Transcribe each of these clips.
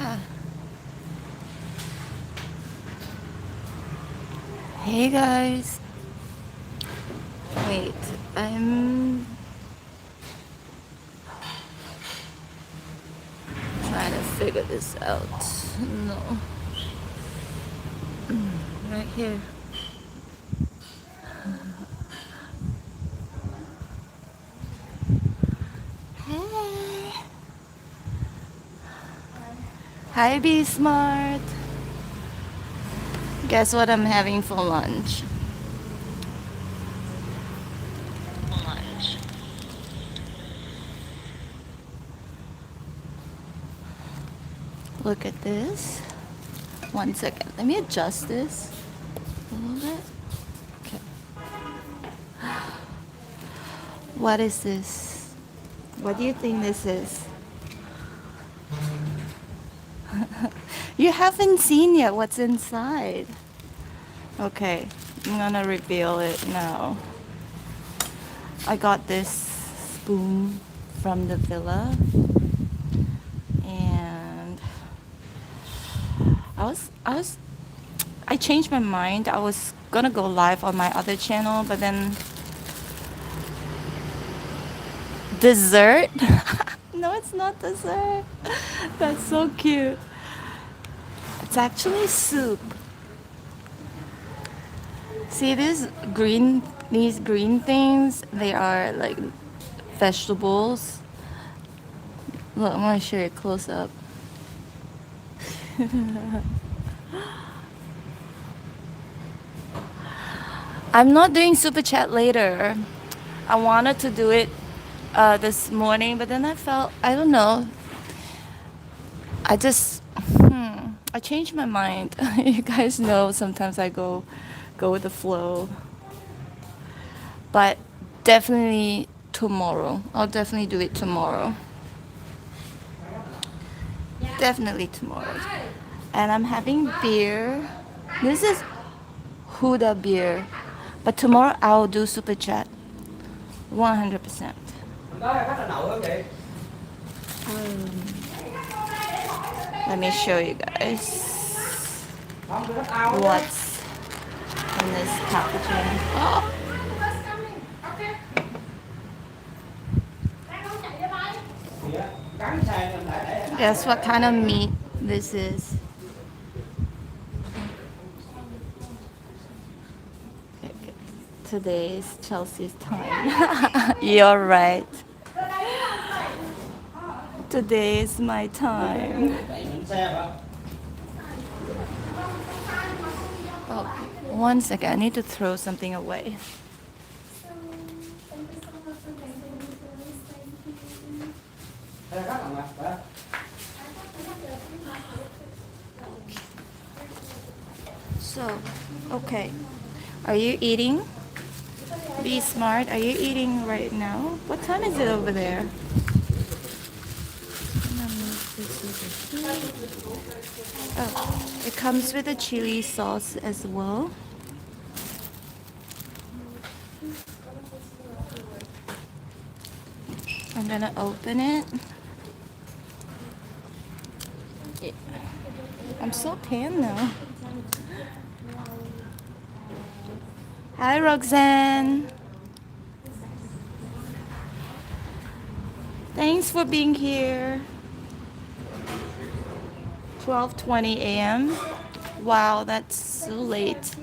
Ah. Hey guys. Wait, I'm trying to figure this out. No. Right here. Hey. Hi, Be Smart. Guess what I'm having for lunch? Lunch. Look at this. One second. Let me adjust this a little bit. Okay. What is this? What do you think this is? You haven't seen yet what's inside. Okay, I'm gonna reveal it now. I got this spoon from the villa, and I changed my mind. I was gonna go live on my other channel, but then dessert? No, it's not dessert. That's so cute. It's actually soup. See these green things? They are like vegetables. Look, I'm gonna show you close up. I'm not doing super chat later. I wanted to do it this morning, but then I don't know. I just, I changed my mind. You guys know sometimes I go with the flow. But definitely tomorrow. I'll definitely do it tomorrow. Definitely tomorrow. And I'm having beer. This is Huda beer. But tomorrow I'll do super chat. 100%. Let me show you guys what's in this packaging. Oh, guess what kind of meat this is? Today is Chelsea's time. You're right. Today is my time. Oh, one second. I need to throw something away. So, okay. Are you eating? Be smart. Are you eating right now? What time is it over there? Oh, it comes with a chili sauce as well. I'm gonna open it. I'm so tan now. Hi, Roxanne. Thanks for being here. 12:20 a.m. Wow, that's so late.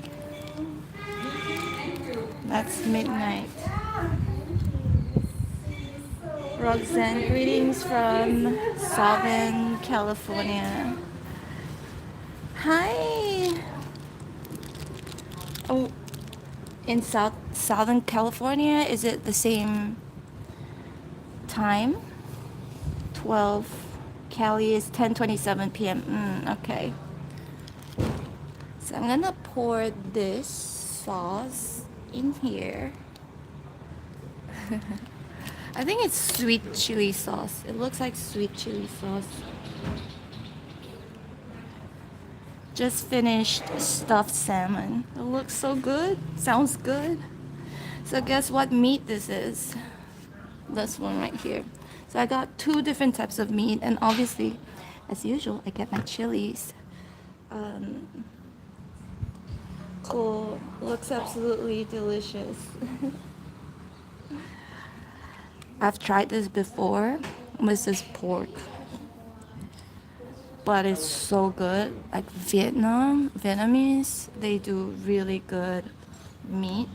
That's midnight. Roxanne, greetings from Southern California. Hi. Oh, in Southern California, is it the same time? 12. Cali is 10:27 p.m. Okay. So I'm gonna pour this sauce in here. I think it's sweet chili sauce. It looks like sweet chili sauce. Just finished stuffed salmon. It looks so good. Sounds good. So guess what meat this is? This one right here. So I got two different types of meat, and obviously As usual, I get my chilies. Cool. Looks absolutely delicious. I've tried this before with this pork, but it's so good. Like Vietnamese, they do really good meat.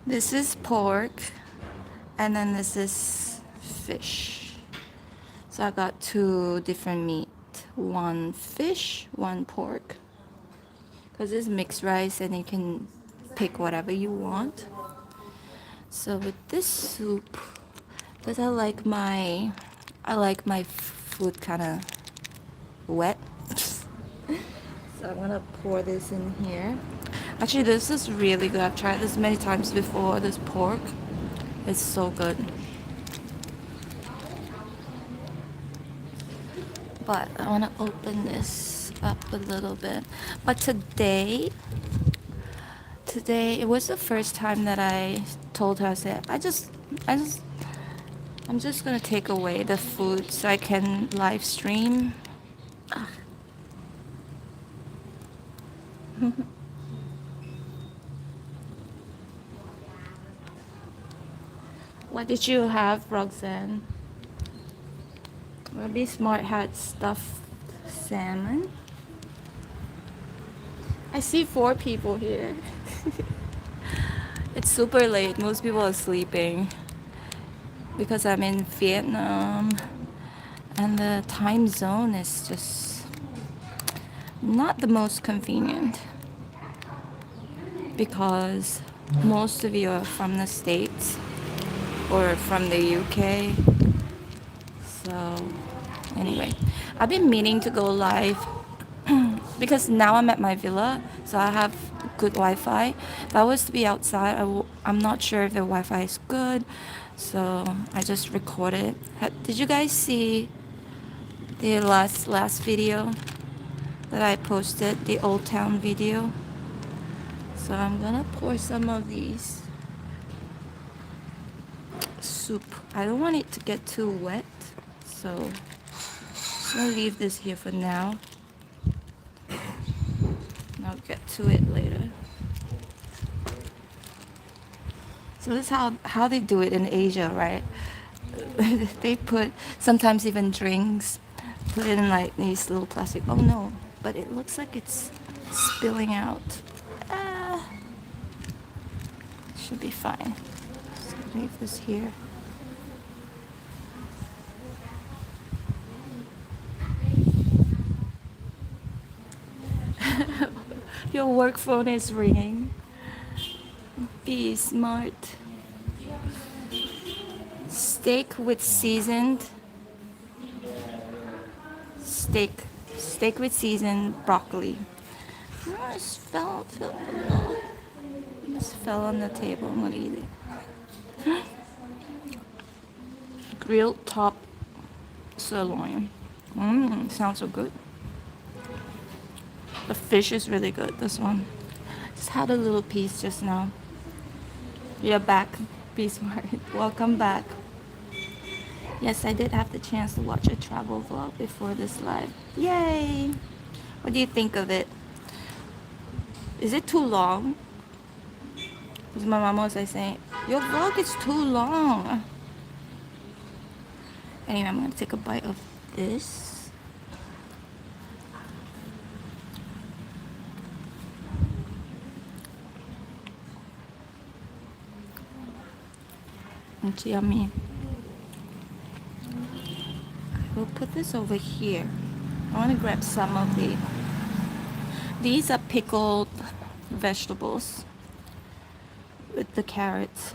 This is pork, and then this is fish. So I got two different meat. One fish, one pork. Because it's mixed rice and you can pick whatever you want. So with this soup, because I like my food kind of wet. So I'm gonna pour this in here. Actually, this is really good. I've tried this many times before. This pork, it's so good. But I want to open this up a little bit. But today it was the first time that I told her, I said, I'm just gonna take away the food so I can live stream. What did you have, Roxanne? Ruby Smart had stuffed salmon. I see 4 people here. It's super late. Most people are sleeping because I'm in Vietnam and the time zone is just not the most convenient because most of you are from the States or from the UK. So anyway, I've been meaning to go live because now I'm at my villa, so I have good Wi-Fi. If I was to be outside, I'm not sure if the Wi-Fi is good, so I just recorded. Did you guys see the last video that I posted, the Old Town video? So I'm gonna pour some of these soup. I don't want it to get too wet, so I'm just gonna leave this here for now. And I'll get to it later. So this is how they do it in Asia, right? They put sometimes even drinks, put it in like these little plastic. Oh no, but it looks like it's spilling out. Ah, should be fine. Just leave this here. Your work phone is ringing. Be smart. Steak with seasoned steak with seasoned broccoli. Oh, it just fell on the table. I'm gonna eat it. Grilled top sirloin. Sounds so good. The fish is really good, this one. Just had a little piece just now. You're back. Be smart. Welcome back. Yes, I did have the chance to watch a travel vlog before this live. Yay! What do you think of it? Is it too long? Because my mom was like saying, your vlog is too long. Anyway, I'm going to take a bite of this. It's yummy. I will put this over here. I want to grab some of these are pickled vegetables with the carrots.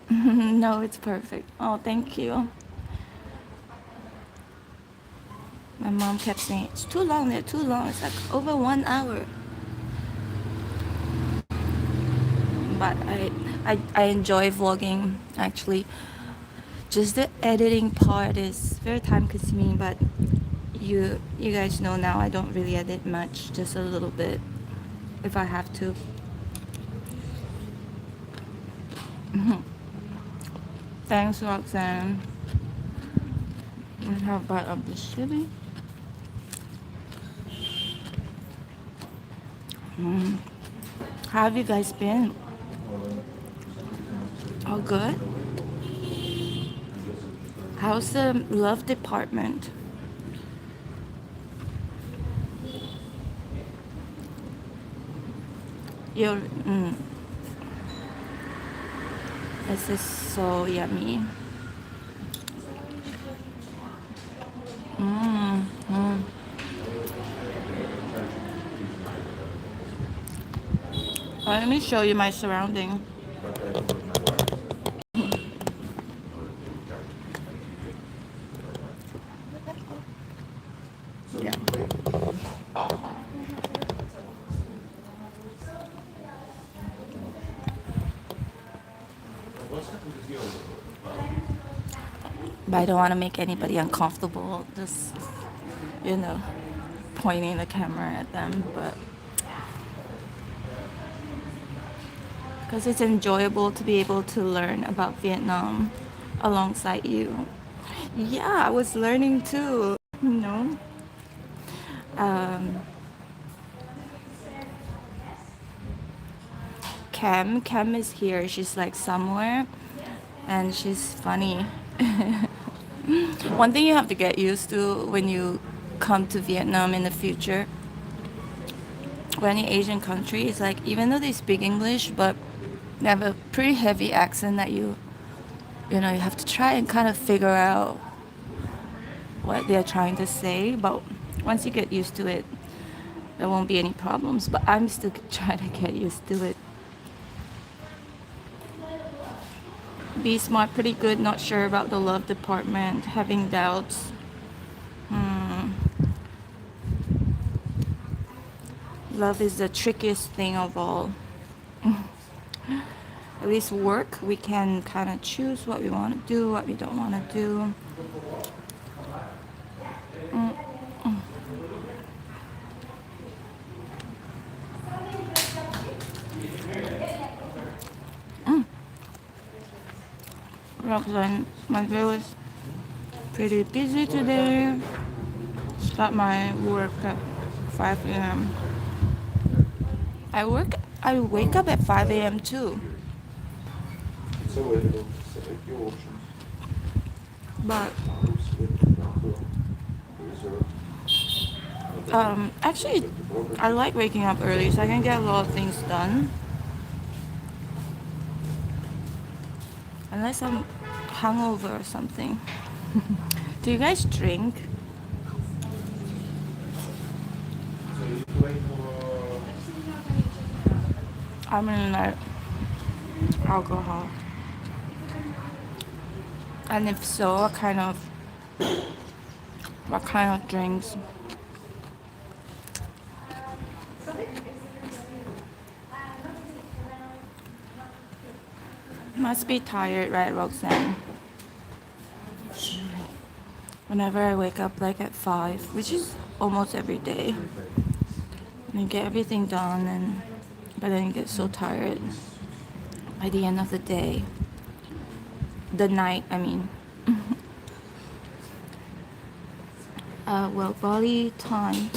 No, it's perfect. Oh, thank you. My mom kept saying, it's too long, they're too long. It's like over 1 hour. But I enjoy vlogging, actually. Just the editing part is very time consuming, but you guys know now I don't really edit much, just a little bit if I have to. Thanks, Roxanne. Let's have a bite of the chili. How have you guys been? All good? How's the love department? You're, this is so yummy. Mm, mm. Let me show you my surrounding. Yeah. But I don't want to make anybody uncomfortable. Just, you know, pointing the camera at them. But because it's enjoyable to be able to learn about Vietnam alongside you. Yeah, I was learning too, you know. Um, Cam is here. She's like somewhere, and she's funny. One thing you have to get used to when you come to Vietnam in the future, or any Asian country, is like even though they speak English, but they have a pretty heavy accent that you know you have to try and kind of figure out what they're trying to say. But once you get used to it, there won't be any problems. But I'm still trying to get used to it. Be smart, pretty good. Not sure about the love department. Having doubts. Love is the trickiest thing of all. At least work, we can kind of choose what we want to do, what we don't want to do. Roxanne, my day was pretty busy today. Start my work at 5 a.m. I wake up at 5 a.m. too. It's available. Select your options. But Split, bumper, reserve. actually, I like waking up early so I can get a lot of things done. Unless I'm hungover or something. Do you guys drink? So you play for I mean, like alcohol. And if so, what kind of drinks? Must be tired, right, Roxanne? Whenever I wake up like at 5, which is almost every day, and I get everything done, but then you get so tired by the end of the day. The night, I mean. Well, Bali time.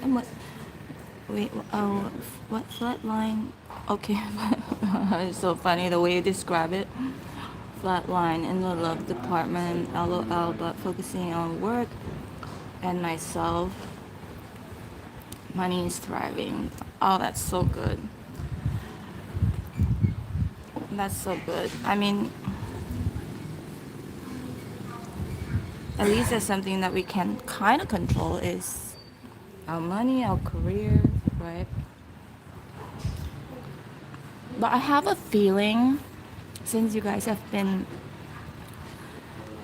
And what? Wait, oh, what flatline? Okay, it's so funny the way you describe it. Flatline in the love department, LOL, but focusing on work and myself. Money is thriving. Oh, that's so good. That's so good. I mean, at least there's something that we can kind of control is our money, our career, right? But I have a feeling, since you guys have been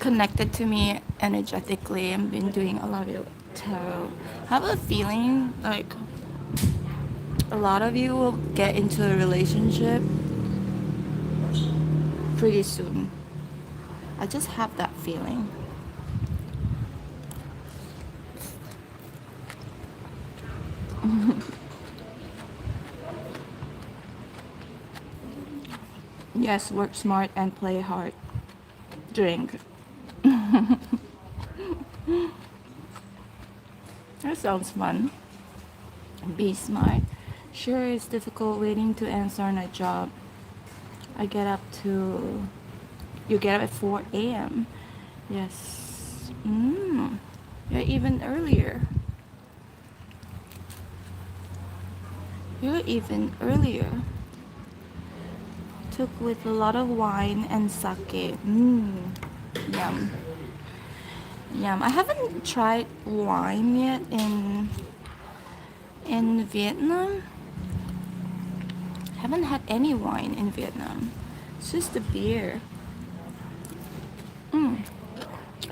connected to me energetically and been doing a lot of your tarot, I have a feeling like a lot of you will get into a relationship pretty soon. I just have that feeling. Yes, work smart and play hard. drink. That sounds fun. Be smart. Sure, it's difficult waiting to answer on a job. I get up to. You get up at 4 a.m. Yes. You're even earlier. You're even earlier. Took with a lot of wine and sake. Yum. Yum. I haven't tried wine yet in Vietnam. Haven't had any wine in Vietnam. It's just the beer.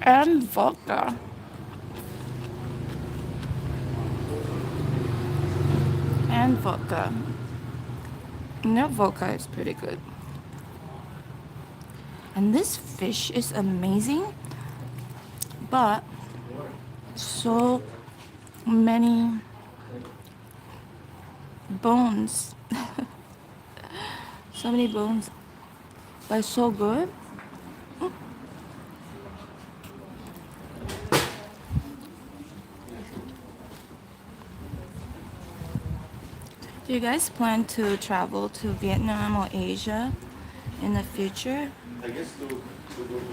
And vodka. And vodka. And that vodka is pretty good. And this fish is amazing, but so many bones. So many bones, but so good. Do you guys plan to travel to Vietnam or Asia in the future? I guess to go to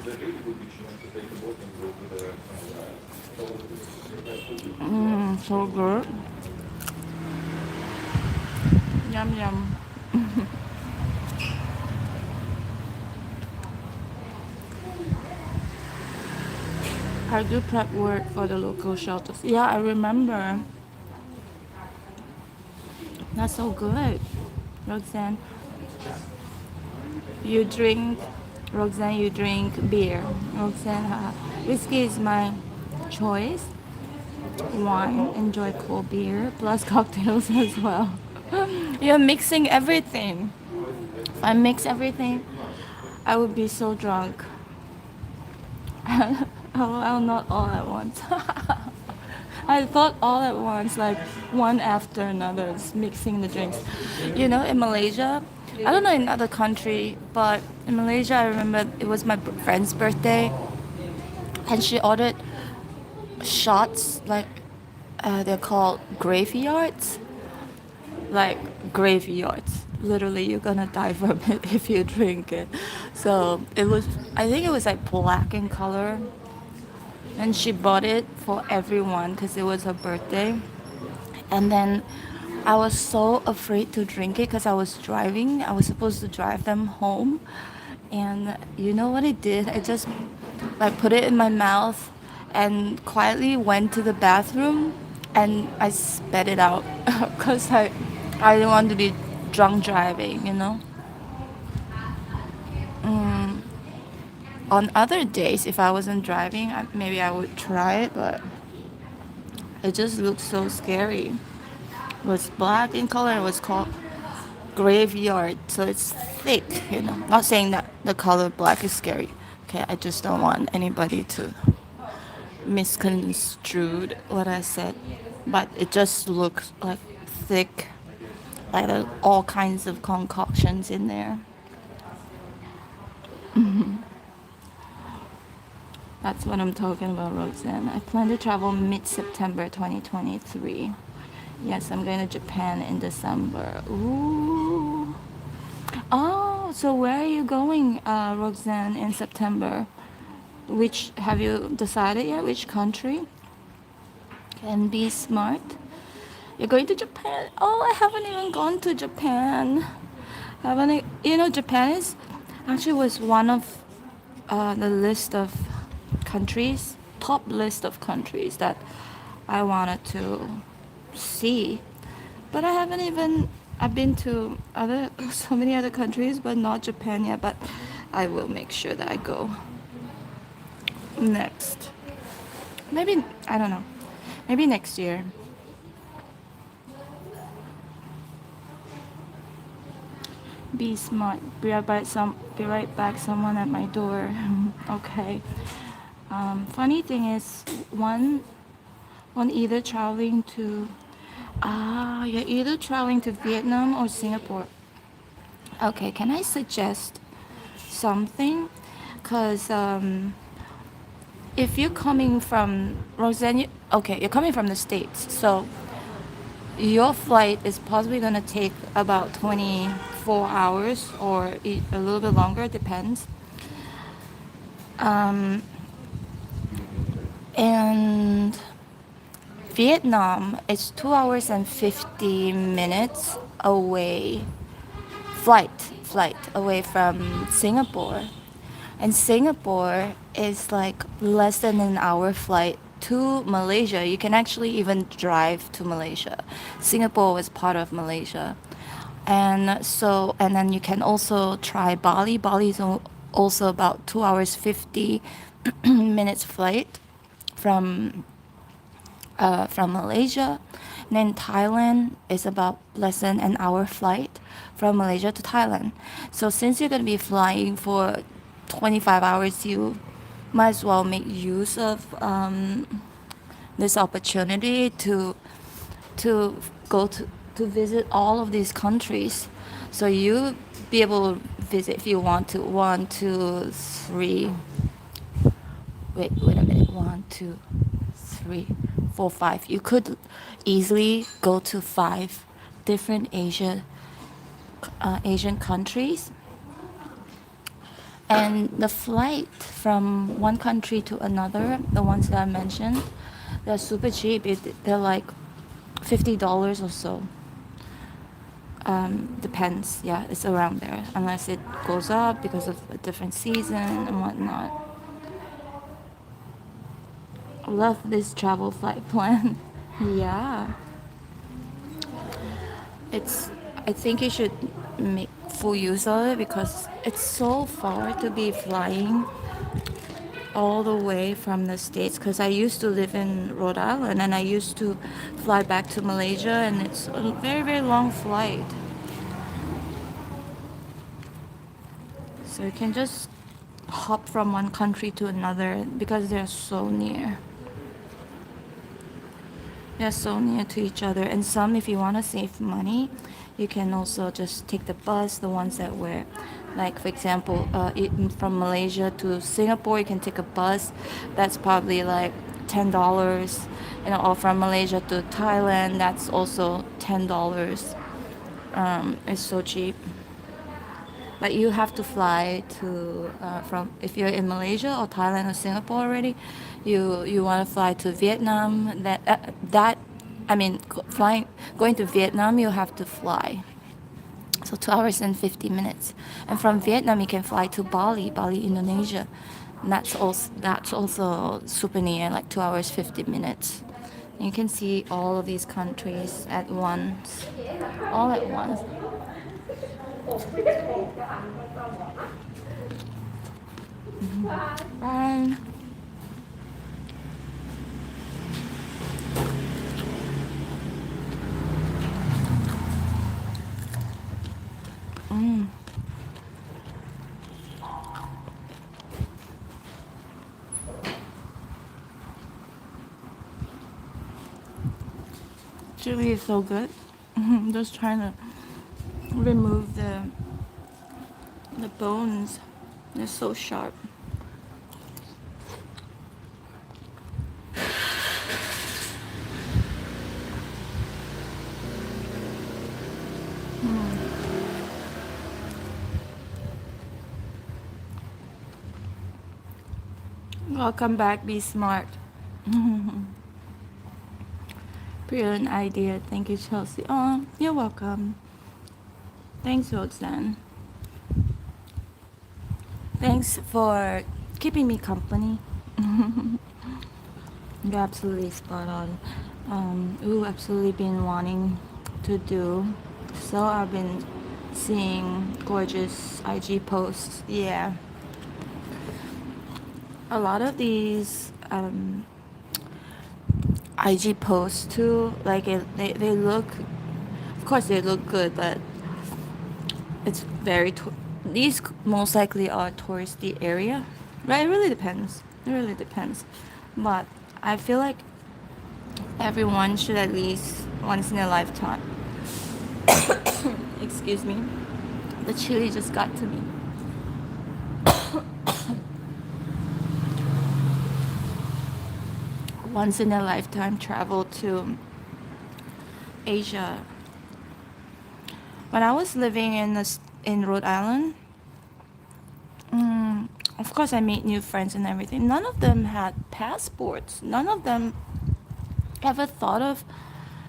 the really good beach, you want to take the boat and go to the So good. Yum yum. I do prep work for the local shelters. Yeah, I remember. That's so good, Roxanne. You drink, Roxanne, you drink beer. Roxanne, whiskey is my choice. Wine, enjoy cold beer, plus cocktails as well. You're mixing everything. If I mix everything, I would be so drunk. Oh, not all at once. I thought all at once, like one after another, just mixing the drinks. You know, in Malaysia, I don't know in other country, but in Malaysia, I remember it was my friend's birthday, and she ordered shots like they're called graveyards, like graveyards. Literally, you're gonna die from it if you drink it. So it was, I think it was like black in color, and she bought it for everyone because it was her birthday. And then I was so afraid to drink it because I was driving. I was supposed to drive them home, and you know what I did? I just like put it in my mouth and quietly went to the bathroom and I spat it out because I didn't want to be drunk driving, you know. On other days, if I wasn't driving, maybe I would try it, but it just looked so scary. It was black in color. It was called graveyard, so it's thick, you know. Not saying that the color black is scary. Okay, I just don't want anybody to misconstrue what I said. But it just looks like thick, like all kinds of concoctions in there. That's what I'm talking about, Roxanne. I plan to travel mid-September 2023. Yes, I'm going to Japan in December. Ooh. Oh, so where are you going, Roxanne, in September? Which have you decided yet? Which country? Can be smart. You're going to Japan. Oh, I haven't even gone to Japan. Haven't I, you know, Japan is actually was one of the list of countries, top list of countries that I wanted to see. But I haven't even, I've been to other, so many other countries, but not Japan yet. But I will make sure that I go next. Maybe, I don't know. Maybe next year. Be smart. Be right back. Someone at my door. Okay. Funny thing is, one either traveling to, you're either traveling to Vietnam or Singapore. Okay, can I suggest something? because if you're coming from Roseanne, okay, you're coming from the States, so your flight is possibly going to take about 24 hours or a little bit longer, depends. Um, and Vietnam is 2 hours and 50 minutes away, flight away from Singapore. And Singapore is like less than an hour flight to Malaysia. You can actually even drive to Malaysia. Singapore was part of Malaysia. And then you can also try Bali. Bali is also about 2 hours 50 minutes flight from from Malaysia. And then Thailand is about less than an hour flight from Malaysia to Thailand. So since you're going to be flying for 25 hours, you might as well make use of this opportunity to go to visit all of these countries. So you be able to visit if you want to. 1, 2, 3. Wait a minute. 1, 2, 3, 4, 5. You could easily go to 5 different Asian countries. And the flight from one country to another, the ones that I mentioned, they're super cheap. They're like $50 or so. Depends. Yeah, it's around there. Unless it goes up because of a different season and whatnot. Love this travel flight plan. Yeah. I think you should make full use of it because it's so far to be flying all the way from the States, because I used to live in Rhode Island and I used to fly back to Malaysia, and it's a very, very long flight. So you can just hop from one country to another because they're so near. They're so near to each other. And some, if you want to save money, you can also just take the bus, the ones that were, like for example, from Malaysia to Singapore, you can take a bus. That's probably like $10. Or from Malaysia to Thailand, that's also $10. It's so cheap. But you have to fly to from if you're in Malaysia or Thailand or Singapore already, you want to fly to Vietnam. Going to Vietnam, you have to fly. So 2 hours and 50 minutes. And from Vietnam, you can fly to Bali, Indonesia. And that's also super near, like 2 hours 50 minutes. You can see all of these countries at once, all at once. Bye. Chili is so good. I'm just trying to remove the bones. They're so sharp. Welcome back, be smart. Brilliant idea. Thank you, Chelsea. Oh, you're welcome. Thanks, Roxanne. Thanks for keeping me company. You're absolutely spot on. Absolutely been wanting to do. So I've been seeing gorgeous IG posts. Yeah. A lot of these IG posts too, like they look, of course they look good, but it's very, these most likely are touristy area, right? It really depends. But I feel like everyone should at least once in a lifetime, excuse me, the chili just got to me. once in a lifetime travel to Asia. When I was living in Rhode Island, of course I made new friends and everything. None of them had passports. None of them ever thought of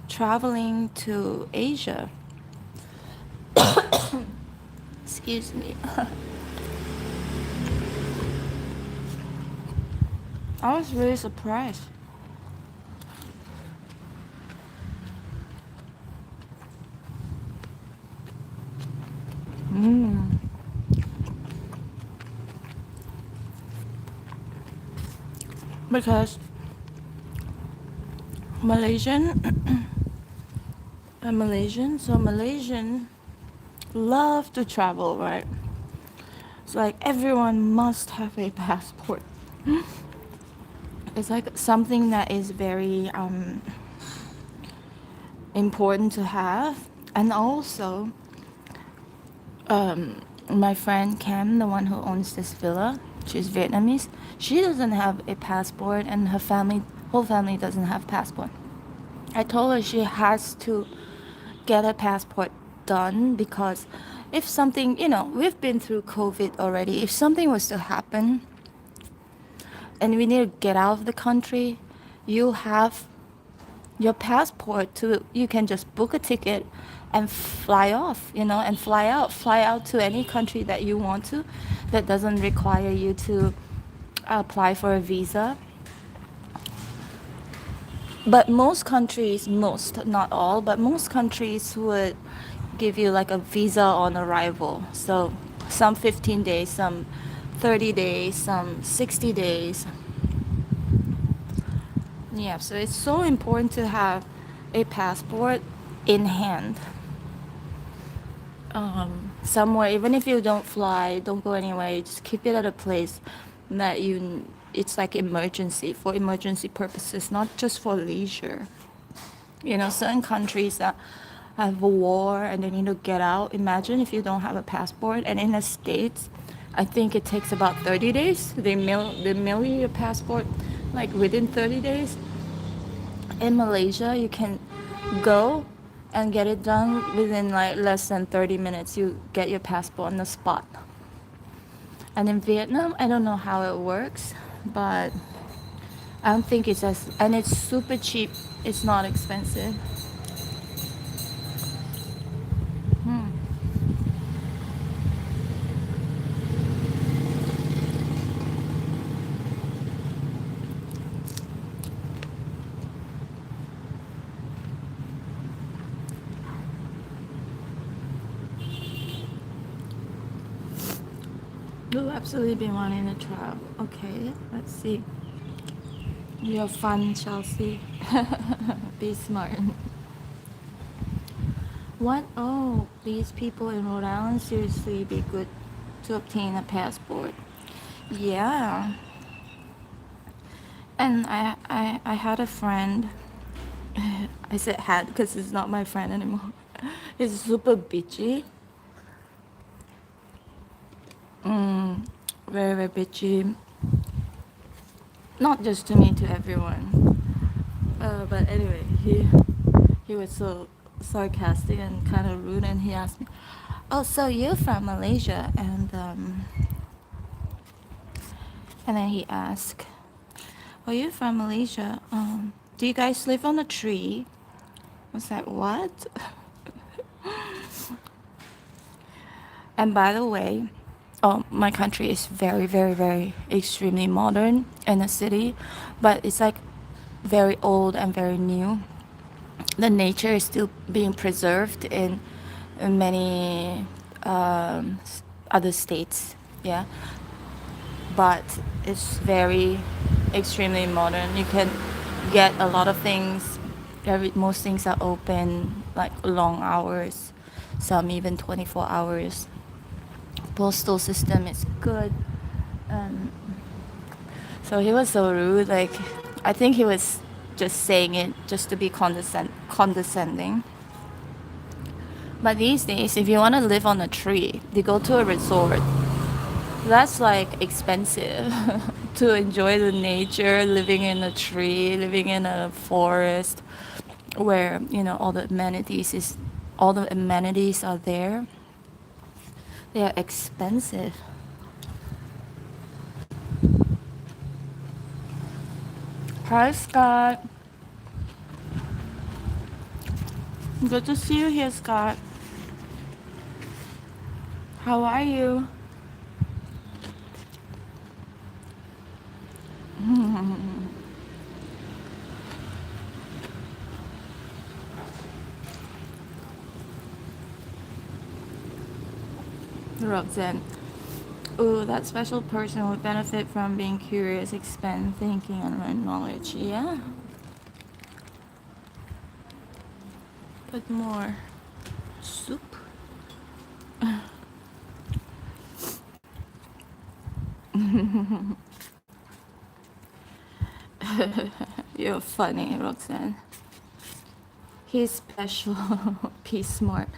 traveling to Asia. Excuse me. I was really surprised. Mm. Because Malaysian, so Malaysian love to travel, right? It's like everyone must have a passport. It's like something that is very important to have. And also, my friend Cam, the one who owns this villa, she's Vietnamese. She doesn't have a passport, and her whole family doesn't have passport. I told her she has to get a passport done because if something, we've been through COVID already. If something was to happen and we need to get out of the country, you have your passport you can just book a ticket and fly off, and fly out to any country that you want to, that doesn't require you to apply for a visa. But most countries, not all, but most countries would give you like a visa on arrival. So some 15 days, some 30 days, some 60 days. Yeah, so it's so important to have a passport in hand. Somewhere, even if you don't fly, don't go anywhere, you just keep it at a place that it's like for emergency purposes, not just for leisure. Certain countries that have a war and they need to get out. Imagine if you don't have a passport. And in the States, I think it takes about 30 days. They mail you your passport like within 30 days. In Malaysia, you can go and get it done within like less than 30 minutes. You get your passport on the spot. And in Vietnam, I don't know how it works, but I don't think and it's super cheap. It's not expensive. You'll absolutely be wanting to travel. Okay, let's see. You're fun, Chelsea. Be smart. What? Oh, these people in Rhode Island, seriously be good to obtain a passport. Yeah. And I had a friend. I said had because he's not my friend anymore. He's super bitchy. Very, very bitchy. Not just to me, to everyone. But anyway, he was so sarcastic and kind of rude, and he asked me, "Oh, so you're from Malaysia?" And then he asked, "Oh, you're from Malaysia? Do you guys live on a tree?" I was like, "What?" And by the way, my country is very, very, very extremely modern in a city, but it's like very old and very new. The nature is still being preserved in many other states, yeah. But it's very extremely modern. You can get a lot of things. Most things are open like long hours, some even 24 hours. Postal system is good. So he was so rude. Like, I think he was just saying it just to be condescending. But these days, if you want to live on a tree, you go to a resort. That's like expensive to enjoy the nature, living in a tree, living in a forest where, all the amenities are there. They are expensive. Hi, Scott. Good to see you here, Scott. How are you? Roxanne. Ooh, that special person would benefit from being curious, expand thinking, and learn knowledge. Yeah, but more soup. You're funny, Roxanne. He's special. He's smart.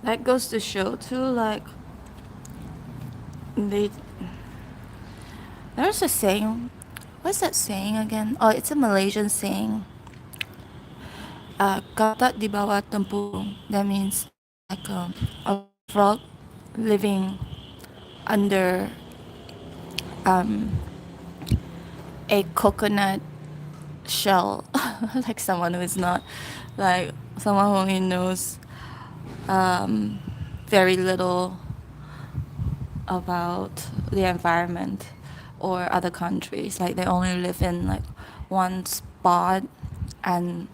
That goes to show too, like they there's a saying. What's that saying again? Oh, it's a Malaysian saying. Kata di bawah tempurung. That means like a frog living under um, a coconut shell, like someone who is not, like someone who only knows um, very little about the environment or other countries. Like they only live in like one spot and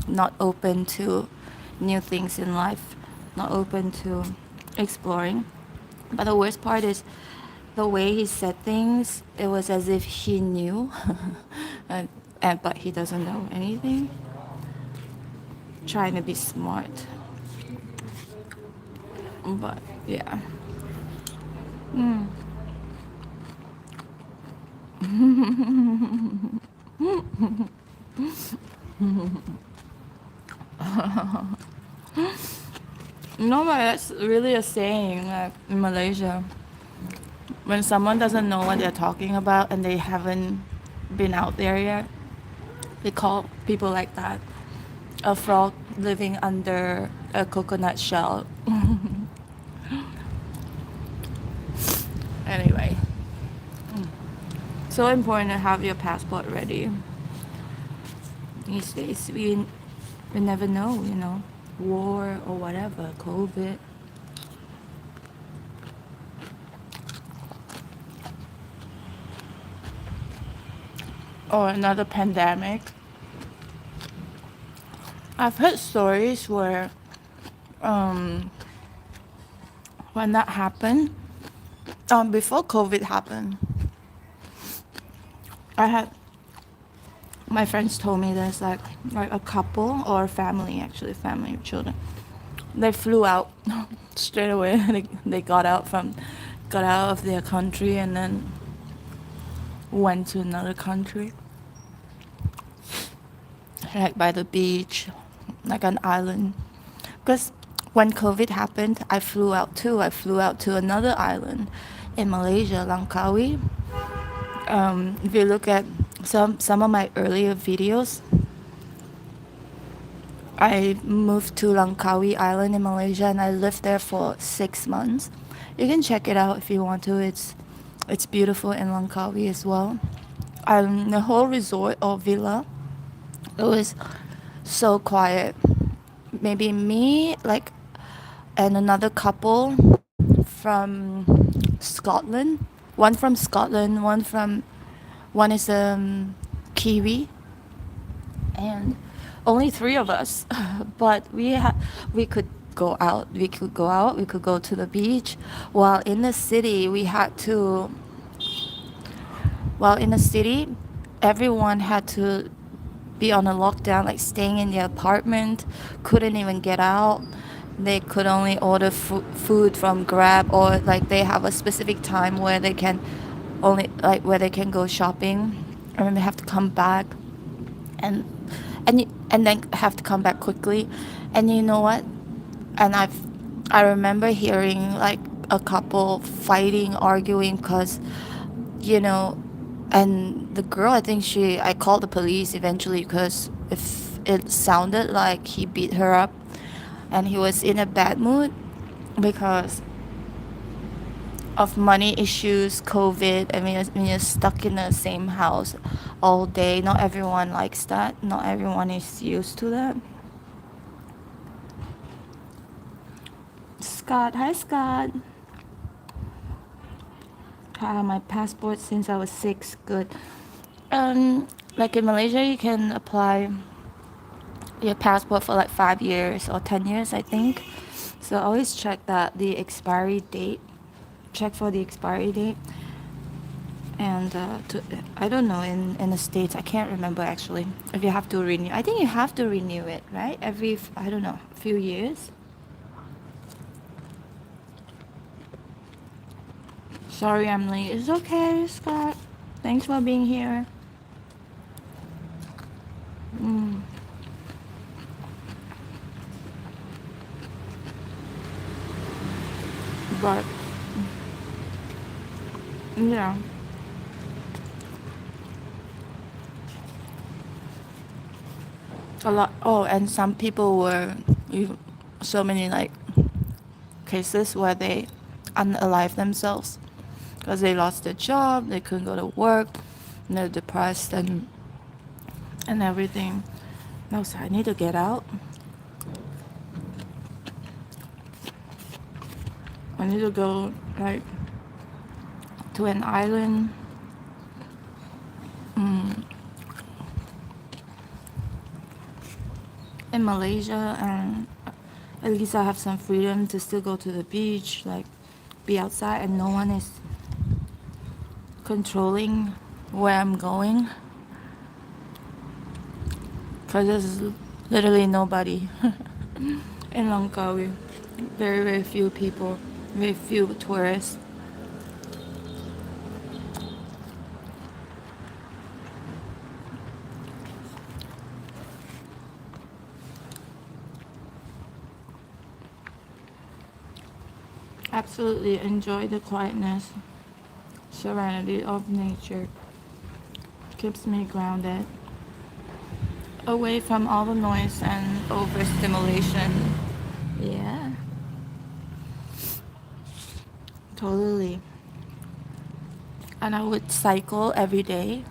not open to new things in life, not open to exploring. But the worst part is the way he said things. It was as if he knew, but he doesn't know anything. Trying to be smart, but yeah. Mm. No, but that's really a saying, like in Malaysia. When someone doesn't know what they're talking about and they haven't been out there yet, they call people like that a frog living under a coconut shell. Anyway, so important to have your passport ready. These days, we never know, war or whatever, COVID. Or another pandemic. I've heard stories where when that happened, before COVID happened, I had my friends told me there's like a couple or a family, actually family of children. They flew out straight away. They got out of their country and then went to another country, like by the beach, like an island. Because when COVID happened, I flew out too. I flew out to another island in Malaysia, Langkawi. If you look at some of my earlier videos, I moved to Langkawi Island in Malaysia and I lived there for 6 months. You can check it out if you want to. It's beautiful in Langkawi as well. The whole resort or villa, it was so quiet. Maybe me, like, and another couple from Scotland. One from Scotland, one is Kiwi, and only 3 of us. But we could go out. We could go out. We could go to the beach. While in the city, everyone had to be on a lockdown, like staying in their apartment, couldn't even get out. They could only order food from Grab, or like they have a specific time where they can go shopping, and then they have to come back, and then have to come back quickly. And you know what? And I remember hearing like a couple fighting, arguing, because, you know, and the girl, I think I called the police eventually because if it sounded like he beat her up and he was in a bad mood because of money issues, COVID. I mean, when you're stuck in the same house all day, not everyone likes that. Not everyone is used to that. Scott, hi Scott. I have my passport since I was 6. Good. Like in Malaysia, you can apply your passport for like 5 years or 10 years, I think. So always check that the expiry date. Check for the expiry date. And I don't know in the states. I can't remember actually. If you have to renew, I think you have to renew it, right? Every I don't know, few years. Sorry, I'm late. It's okay, Scott. Thanks for being here. Mm, but yeah, a lot. Oh, and some people were, so many like cases where they unalive themselves because they lost their job, they couldn't go to work, and they're depressed and everything. No, so I need to get out. I need to go like to an island. mm, in Malaysia, and at least I have some freedom to still go to the beach, like be outside, and no one is controlling where I'm going. Because there's literally nobody in Langkawi. Very, very few people, very few tourists. Absolutely enjoy the quietness, serenity of nature. Keeps me grounded, away from all the noise and overstimulation. Yeah, totally. And I would cycle every day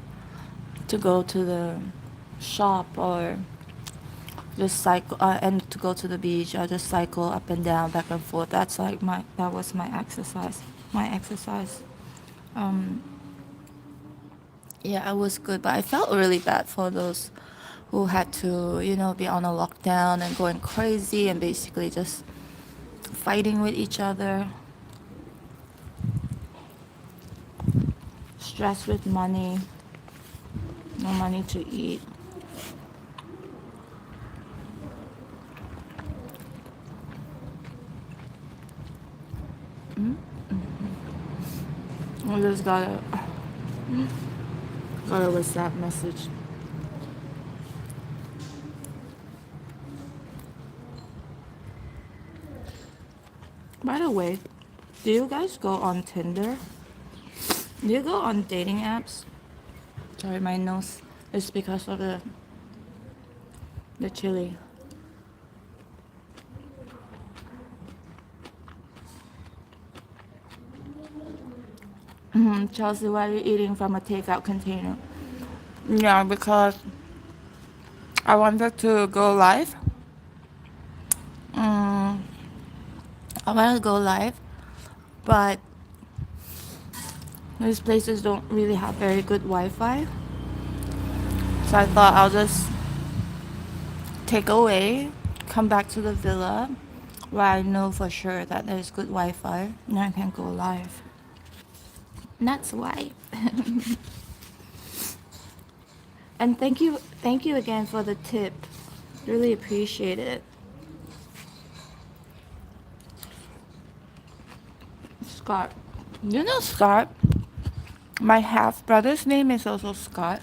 to go to the shop or just cycle and to go to the beach. I just cycle up and down, back and forth. That was my exercise. My exercise. Um, yeah, it was good, but I felt really bad for those who had to, be on a lockdown and going crazy and basically just fighting with each other, stressed with money, no money to eat. Mm. I just got a WhatsApp message. By the way, do you guys go on Tinder? Do you go on dating apps? Sorry, my nose is because of the chili. Chelsea, why are you eating from a takeout container? Yeah, because I wanted to go live. Mm, I wanted to go live, but these places don't really have very good Wi-Fi. So I thought I'll just take away, come back to the villa where I know for sure that there's good Wi-Fi and I can go live. And that's why. And thank you again for the tip. Really appreciate it. Scott. You know Scott? My half brother's name is also Scott.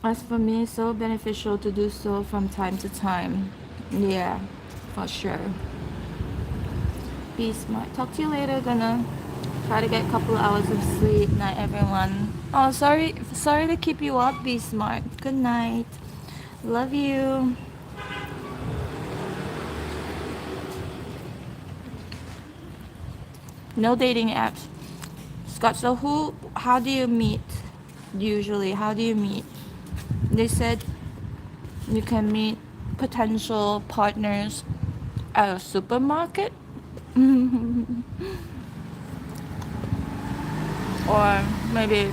As for me, it's so beneficial to do so from time to time. Yeah, for sure. Be smart. Talk to you later. Gonna try to get a couple hours of sleep. Night, everyone. Oh, sorry to keep you up. Be smart. Good night. Love you. No dating apps. Scott, so how do you meet? Usually, how do you meet? They said you can meet potential partners at a supermarket. Or maybe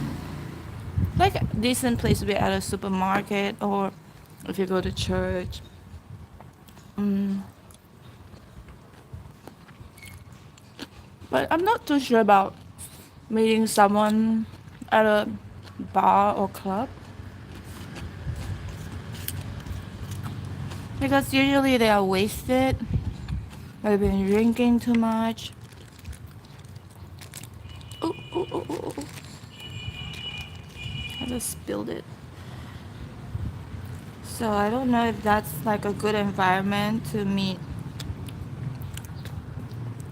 like a decent place to be at a supermarket, or if you go to church. Mm. But I'm not too sure about meeting someone at a bar or club, because usually they are wasted. They've been drinking too much. Ooh, ooh, ooh, ooh, ooh. I just spilled it. So I don't know if that's like a good environment to meet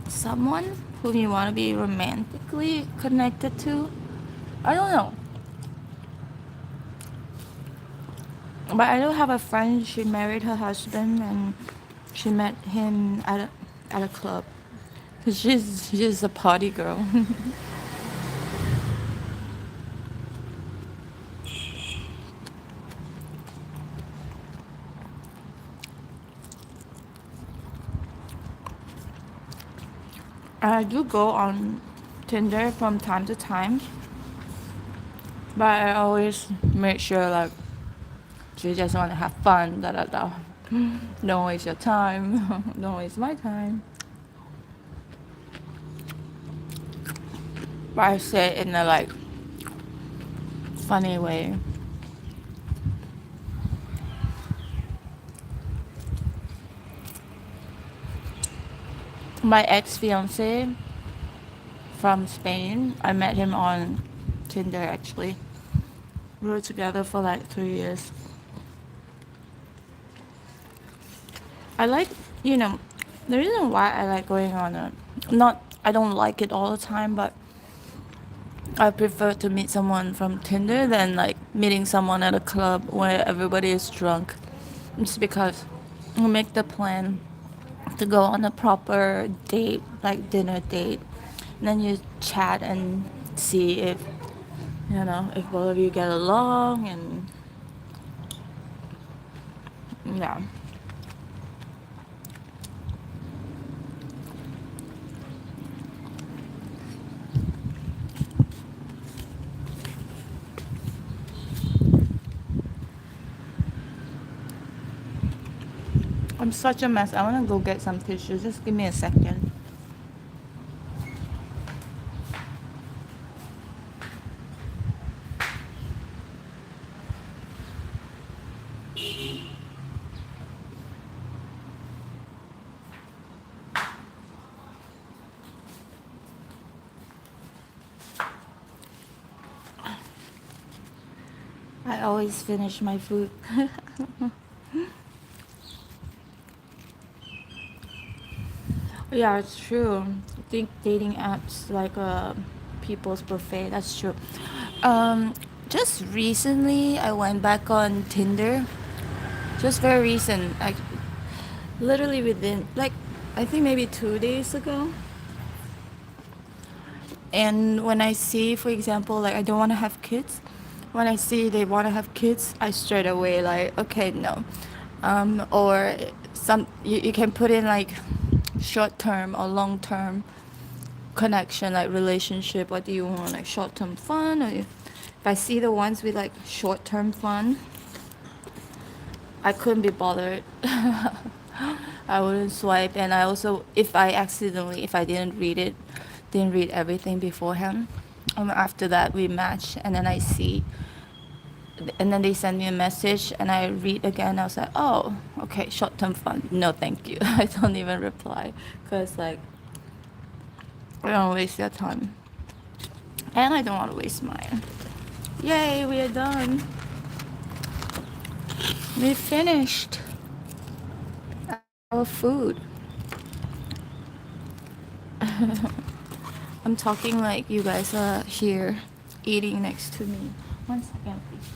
someone whom you want to be romantically connected to. I don't know. But I do have a friend, she married her husband and she met him at a club. 'Cause she's a party girl. I do go on Tinder from time to time, but I always make sure like she just want to have fun, da da da. Don't waste your time. Don't waste my time. But I say it in a like funny way. My ex fiance from Spain, I met him on Tinder actually. We were together for like 3 years. I like, you know, the reason why I like going on a, not, I don't like it all the time, but I prefer to meet someone from Tinder than like meeting someone at a club where everybody is drunk. It's because we make the plan to go on a proper date, like dinner date. And then you chat and see if, you know, if both of you get along and yeah. I'm such a mess. I want to go get some tissues. Just give me a second. I always finish my food. Yeah, it's true. I think dating apps like people's buffet. That's true. Um, just recently, I went back on Tinder. Just very recent, like literally within like I think maybe 2 days ago. And when I see, for example, like I don't want to have kids, when I see they want to have kids, I straight away like, okay, no. Or you can put in like short term or long term connection, like relationship. What do you want, like short term fun? Or if I see the ones with like short term fun, I couldn't be bothered. I wouldn't swipe, and I also, if I didn't read everything beforehand. After that, we match, and then I see, and then they send me a message, and I read again. I was like, oh, okay, short-term fun. No, thank you. I don't even reply, cause like, I don't waste their time, and I don't want to waste mine. Yay, we are done. We finished our food. I'm talking like you guys are here eating next to me. One second, please.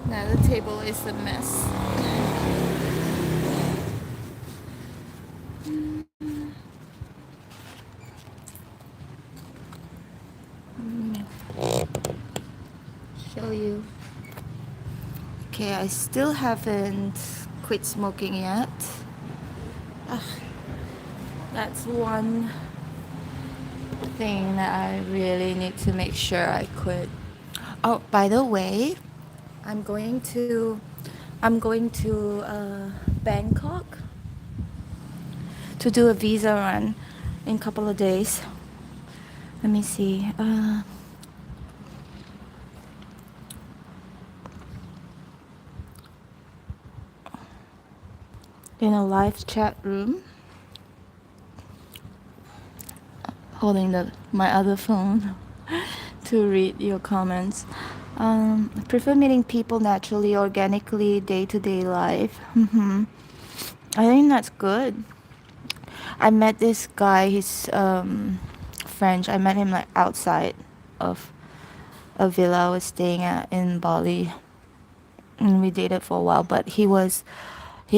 Now the table is a mess. Show you. Okay, I still haven't quit smoking yet. Ugh, that's one thing that I really need to make sure I quit. Oh, by the way, I'm going to I'm going to Bangkok to do a visa run in a couple of days. Let me see. In a live chat room, holding my other phone to read your comments. I prefer meeting people naturally, organically, day-to-day life. I think that's good. I met this guy. He's French. I met him like outside of a villa I was staying at in Bali, and we dated for a while. But he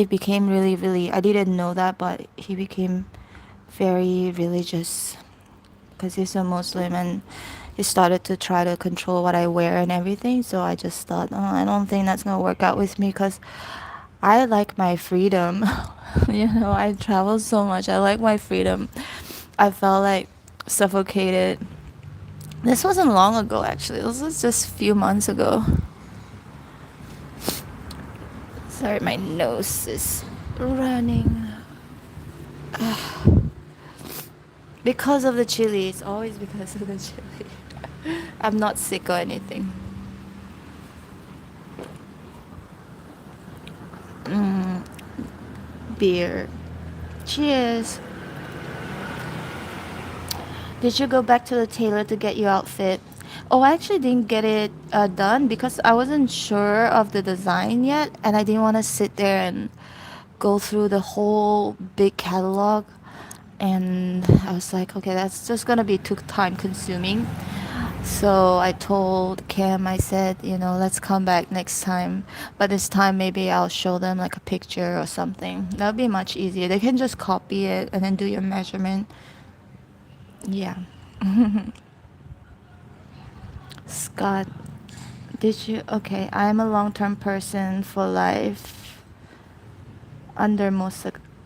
became really, really. I didn't know that, but he became very religious because he's a Muslim, and he started to try to control what I wear and everything. So I just thought, oh, I don't think that's gonna work out with me because I like my freedom. I travel so much. I like my freedom. I felt like suffocated. This wasn't long ago, actually. This was just a few months ago. Sorry, my nose is running. Because of the chili. It's always because of the chili. I'm not sick or anything. Beer. Cheers. Did you go back to the tailor to get your outfit? Oh, I actually didn't get it done because I wasn't sure of the design yet, and I didn't want to sit there and go through the whole big catalog. And I was like, okay, that's just gonna be too time consuming. So I told Cam, I said, let's come back next time. But this time maybe I'll show them like a picture or something. That'll be much easier. They can just copy it and then do your measurement. Yeah. Scott, did you? Okay, I'm a long term person for life under most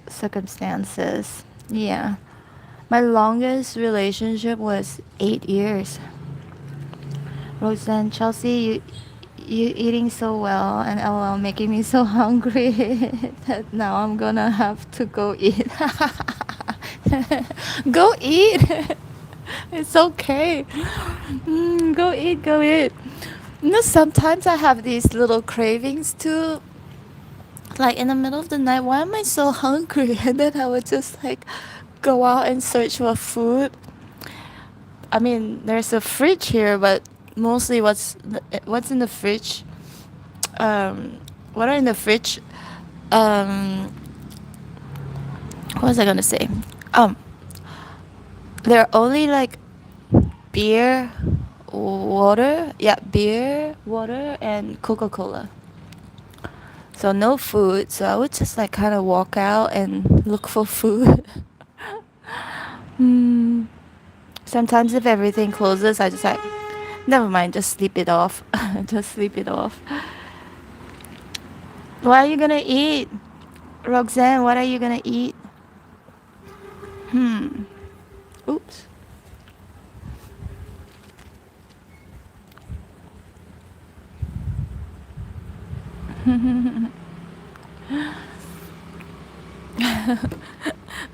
circumstances. Yeah. My longest relationship was 8 years. Roseanne, Chelsea, you eating so well and LOL making me so hungry that now I'm gonna have to go eat. Go eat. It's okay. Go eat, go eat. Sometimes I have these little cravings too. Like in the middle of the night, why am I so hungry? And then I would just like go out and search for food. I mean, there's a fridge here, but mostly what's in the fridge? What are in the fridge? What was I gonna say? There are only like beer, water. Yeah, beer, water, and Coca-Cola. So no food. So I would just like kind of walk out and look for food. Sometimes if everything closes, I just like, never mind, just sleep it off. Just sleep it off. What are you gonna eat? Roxanne, what are you gonna eat? Oops.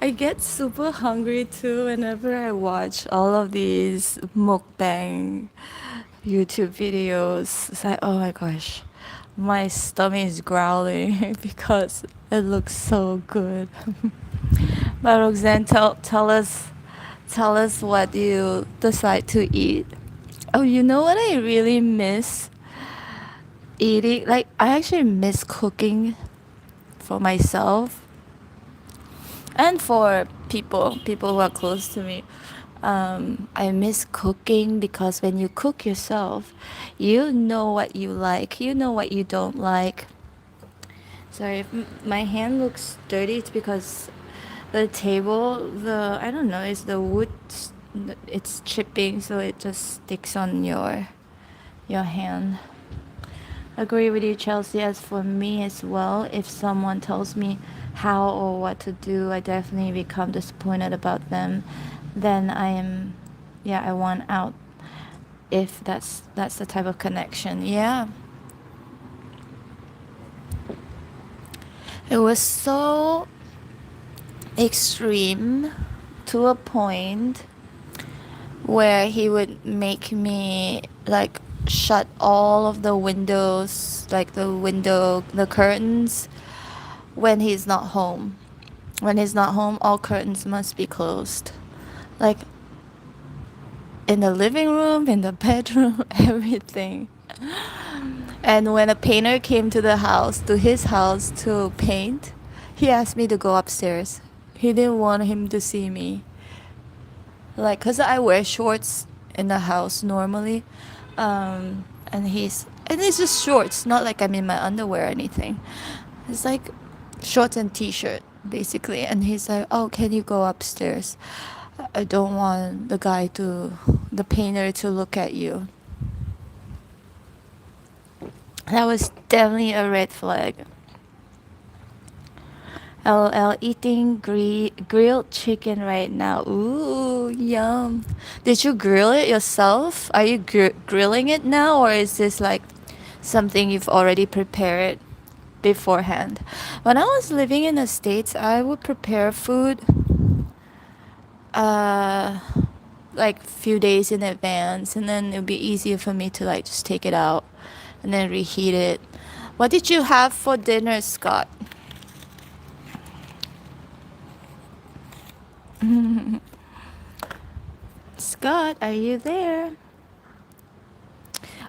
I get super hungry too whenever I watch all of these mukbang YouTube videos. It's like, oh my gosh, my stomach is growling because it looks so good. But Roxanne, tell us what you decide to eat. Oh, you know what I really miss eating? Like I actually miss cooking for myself and for people who are close to me. I miss cooking because when you cook yourself, you know what you like, you know what you don't like. Sorry if my hand looks dirty. It's because the table, the I don't know, it's the wood. It's chipping, so it just sticks on your hand. Agree with you, Chelsea. As for me as well, if someone tells me how or what to do, I definitely become disappointed about them. Then I am, yeah, I want out. If that's the type of connection, yeah. It was so extreme to a point where he would make me like shut all of the windows, like the curtains when he's not home. When he's not home, all curtains must be closed. Like in the living room, in the bedroom, everything. And when a painter came to the house, to his house to paint, he asked me to go upstairs. He didn't want him to see me. Like, cause I wear shorts in the house normally, and it's just shorts, not like I'm in my underwear or anything. It's like shorts and t-shirt basically. And he's like, "Oh, can you go upstairs? I don't want the painter to look at you." That was definitely a red flag. LL eating grilled chicken right now. Ooh, yum. Did you grill it yourself? Are you grilling it now, or is this like something you've already prepared beforehand? When I was living in the States, I would prepare food uh like few days in advance, and then it would be easier for me to like just take it out and then reheat it. What did you have for dinner, Scott? Scott, are you there?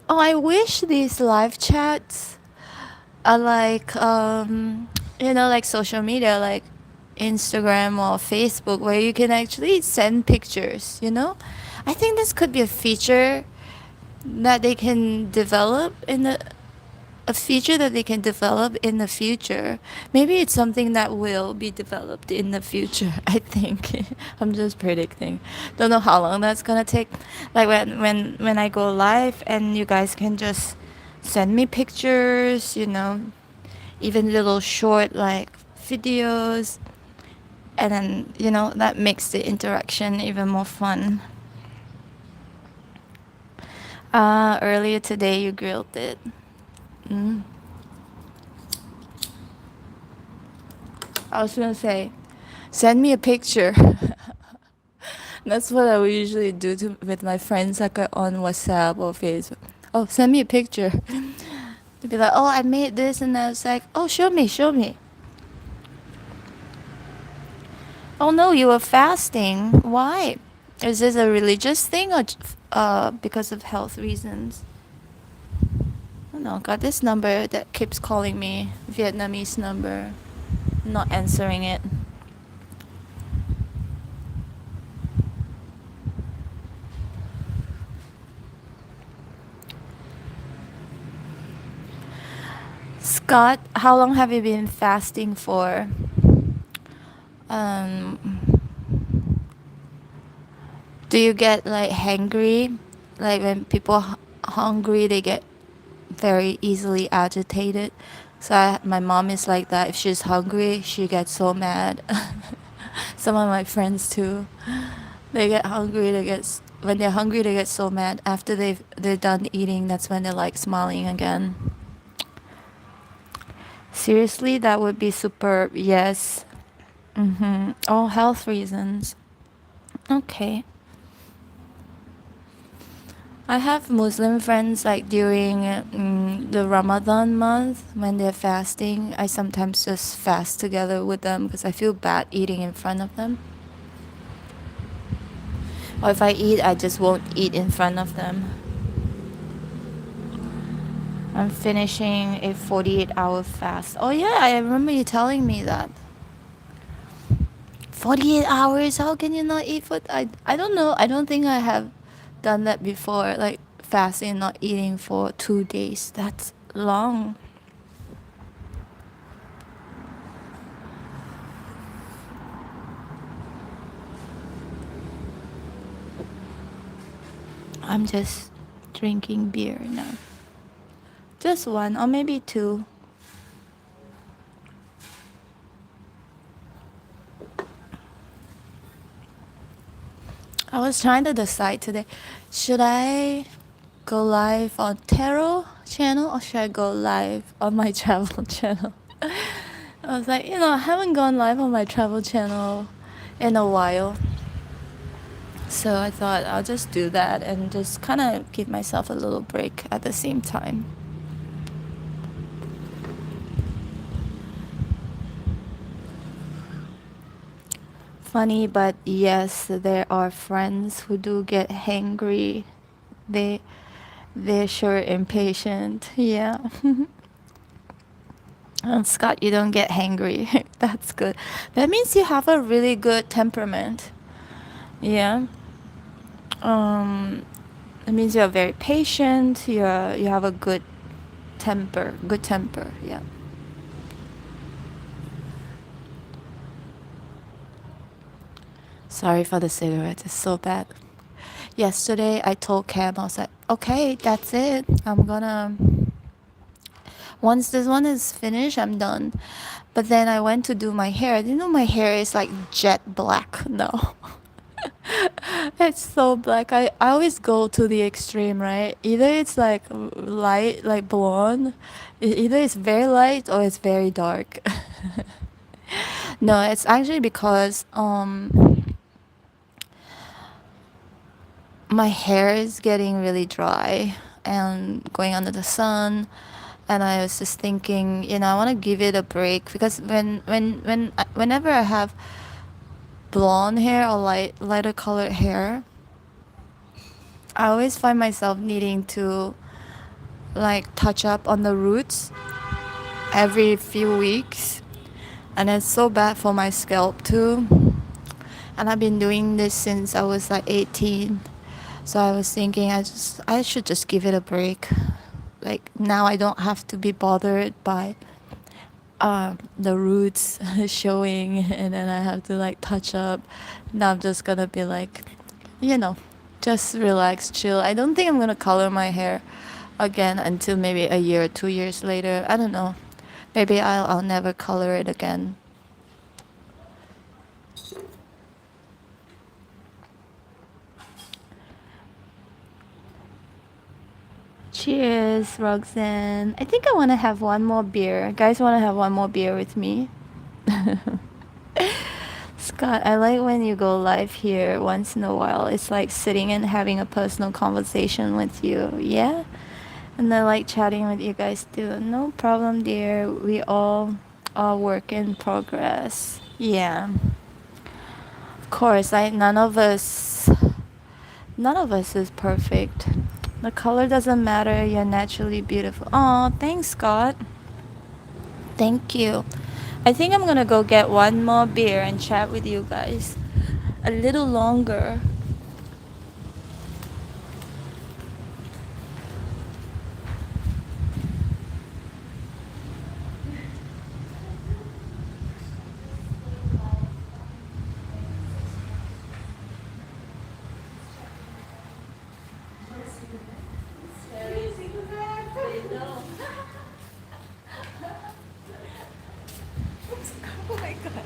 Oh, I wish these live chats are like like social media, like Instagram or Facebook, where you can actually send pictures. I think this could be a feature that they can develop in the a feature that they can develop in the future. Maybe it's something that will be developed in the future. I think I'm just predicting. Don't know how long that's gonna take. Like when I go live and you guys can just send me pictures, even little short like videos, and then that makes the interaction even more fun. Earlier today you grilled it. Mm. I was gonna say, send me a picture. That's what I would usually do with my friends, like on WhatsApp or Facebook. Oh, send me a picture. They'd be like, "Oh, I made this," and I was like, "Oh, show me, show me." Oh no, you were fasting. Why? Is this a religious thing or because of health reasons? Oh no, got this number that keeps calling me, Vietnamese number. Not answering it. Scott, how long have you been fasting for? Um, do you get like hangry? Like when people hungry, they get very easily agitated. So my mom is like that. If she's hungry, she gets so mad. Some of my friends too. They get hungry. When they're hungry, they get so mad. After they're done eating, that's when they're like smiling again. Seriously, that would be superb. Yes. All health reasons. Okay. I have Muslim friends like during the Ramadan month when they're fasting. I sometimes just fast together with them because I feel bad eating in front of them. Or if I eat, I just won't eat in front of them. I'm finishing a 48-hour fast. Oh yeah, I remember you telling me that. 48 hours? How can you not eat for I don't know. I don't think I have done that before, like fasting not eating for 2 days. That's long. I'm just drinking beer now. Just one or maybe two. I was trying to decide today, should I go live on Tarot channel or should I go live on my travel channel? I was like, I haven't gone live on my travel channel in a while. So I thought I'll just do that and just kind of give myself a little break at the same time. Funny, but yes, there are friends who do get hangry. They they're sure impatient. Yeah. And Scott, you don't get hangry. That's good. That means you have a really good temperament. Yeah. Um, it means you're very patient. You have a good temper. Good temper. Yeah. Sorry for the cigarette. It's so bad. Yesterday, I told Cam, I was like, okay, that's it. Once this one is finished, I'm done. But then I went to do my hair. I didn't know my hair is like jet black. No. It's so black. I always go to the extreme, right? Either it's like light, like blonde, either it's very light or it's very dark. No, it's actually because my hair is getting really dry and going under the sun, and I was just thinking, I want to give it a break because whenever I have blonde hair or lighter colored hair, I always find myself needing to like touch up on the roots every few weeks, and it's so bad for my scalp too. And I've been doing this since I was like 18. So I was thinking I should just give it a break. Like now I don't have to be bothered by the roots showing, and then I have to like touch up. Now I'm just gonna be like, just relax, chill. I don't think I'm gonna color my hair again until maybe a year or 2 years later. I don't know. Maybe I'll never color it again. Cheers, Roxanne. I think I want to have one more beer. Guys, want to have one more beer with me? Scott, I like when you go live here once in a while. It's like sitting and having a personal conversation with you. Yeah? And I like chatting with you guys too. No problem, dear. We all are work in progress. Yeah. Of course, none of us is perfect. The color doesn't matter. You're naturally beautiful. Oh, thanks, Scott. Thank you. I think I'm gonna go get one more beer and chat with you guys a little longer. Oh my god.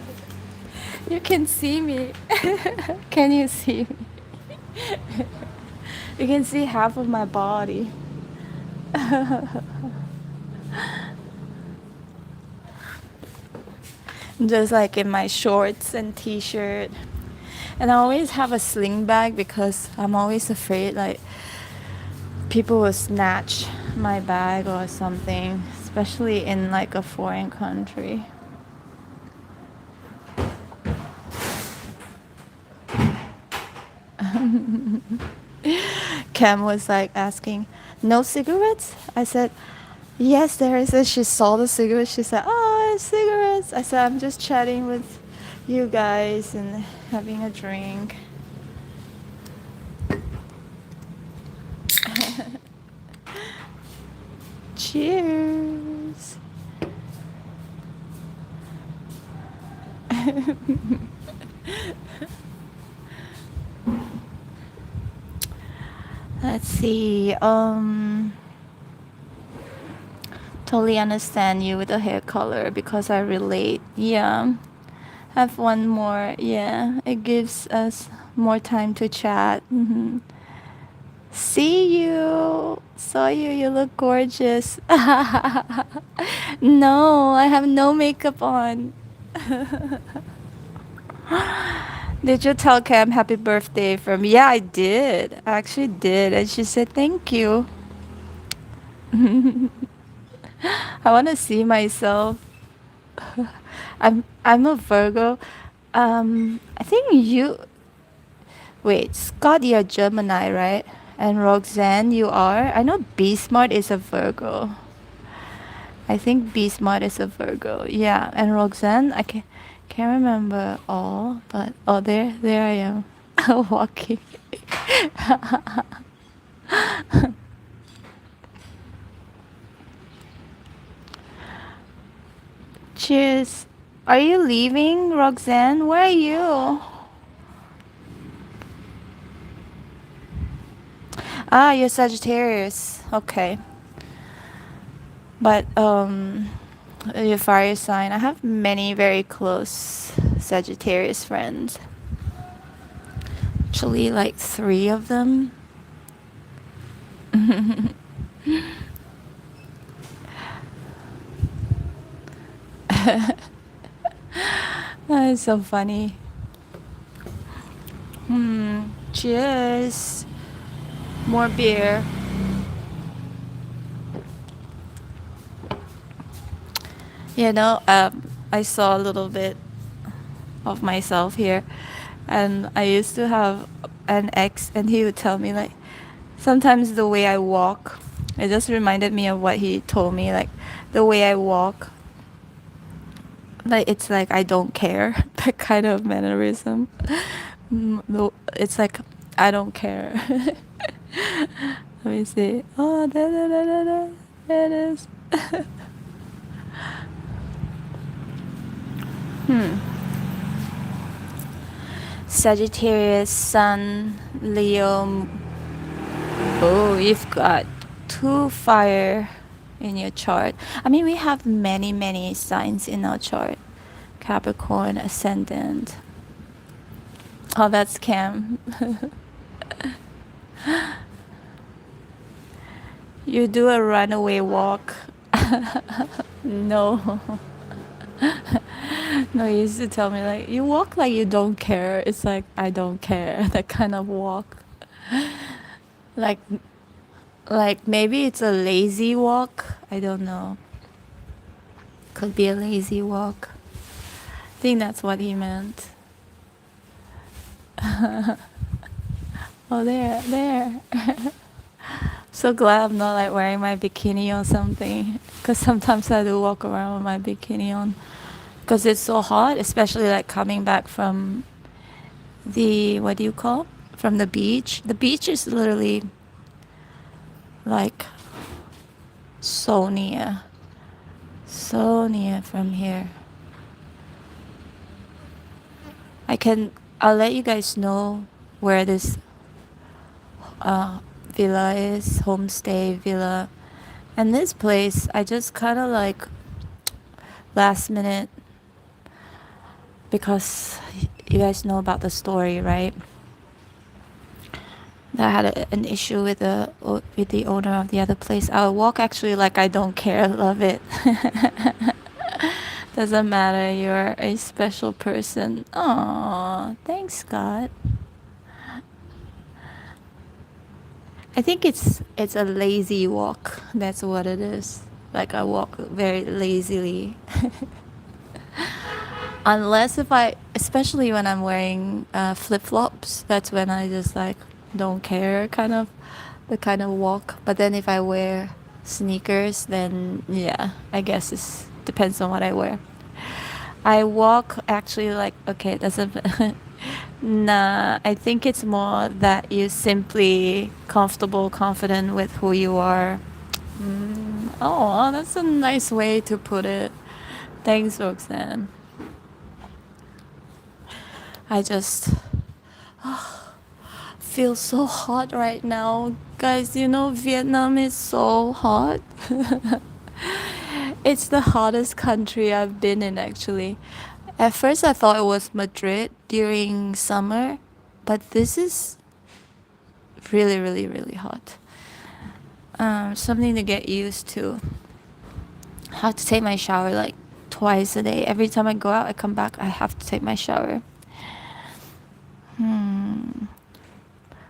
You can see me. Can you see me? You can see half of my body. Just like in my shorts and t-shirt. And I always have a sling bag because I'm always afraid like people will snatch my bag or something, especially in like a foreign country. Cam was like asking, "No cigarettes?" I said, "Yes, there is." And she saw the cigarettes. She said, "Oh, cigarettes." I said, "I'm just chatting with you guys and having a drink." Cheers. Let's see. Totally understand you with the hair color because I relate. Yeah. Have one more. Yeah. It gives us more time to chat. See you. Saw you. You look gorgeous. No, I have no makeup on. Did you tell Cam happy birthday from? Yeah, I did. I actually did. And she said thank you. I want to see myself. I'm a Virgo. I think you. Wait, Scott, you're Gemini, right? And Roxanne, you are. I know B Smart is a Virgo. I think B Smart is a Virgo. Yeah, and Roxanne, I can't remember all, but oh, there I am, walking. Cheers. Are you leaving, Roxanne? Where are you? Ah, you're Sagittarius. Okay. But your fire sign. I have many very close Sagittarius friends. Actually, like 3 of them. That is so funny. Cheers. More beer. I saw a little bit of myself here, and I used to have an ex, and he would tell me like, sometimes the way I walk, it just reminded me of what he told me, like the way I walk, like it's like I don't care, that kind of mannerism. It's like I don't care. Let me see. Oh, there it is. Sagittarius, Sun, Leo. Oh, you've got 2 fire in your chart. I mean, we have many signs in our chart. Capricorn, Ascendant. Oh, that's Cam. You do a runaway walk. No. No, he used to tell me like, you walk like you don't care. It's like I don't care. That kind of walk. Like maybe it's a lazy walk. I don't know. Could be a lazy walk. I think that's what he meant. Oh, there. So glad I'm not like wearing my bikini or something, because sometimes I do walk around with my bikini on, because it's so hot, especially like coming back from the, what do you call, from the beach. The beach is literally like so near from here. I'll let you guys know where this villa is, homestay villa. And this place, I just kind of like last minute, because you guys know about the story, right? That I had an issue with the owner of the other place. I'll walk actually like I don't care. Love it. Doesn't matter. You're a special person. Aw, thanks, Scott. I think it's a lazy walk. That's what it is. Like I walk very lazily. Unless if I, especially when I'm wearing flip flops, that's when I just like don't care kind of the kind of walk. But then if I wear sneakers, then yeah, I guess it depends on what I wear. I walk actually like okay, that's a nah. I think it's more that you simply comfortable, confident with who you are. Oh, that's a nice way to put it. Thanks, Roxanne. I just feel so hot right now. Guys, you know, Vietnam is so hot. It's the hottest country I've been in, actually. At first, I thought it was Madrid during summer, but this is really, really, really hot. Something to get used to. I have to take my shower like twice a day. Every time I go out, I come back, I have to take my shower.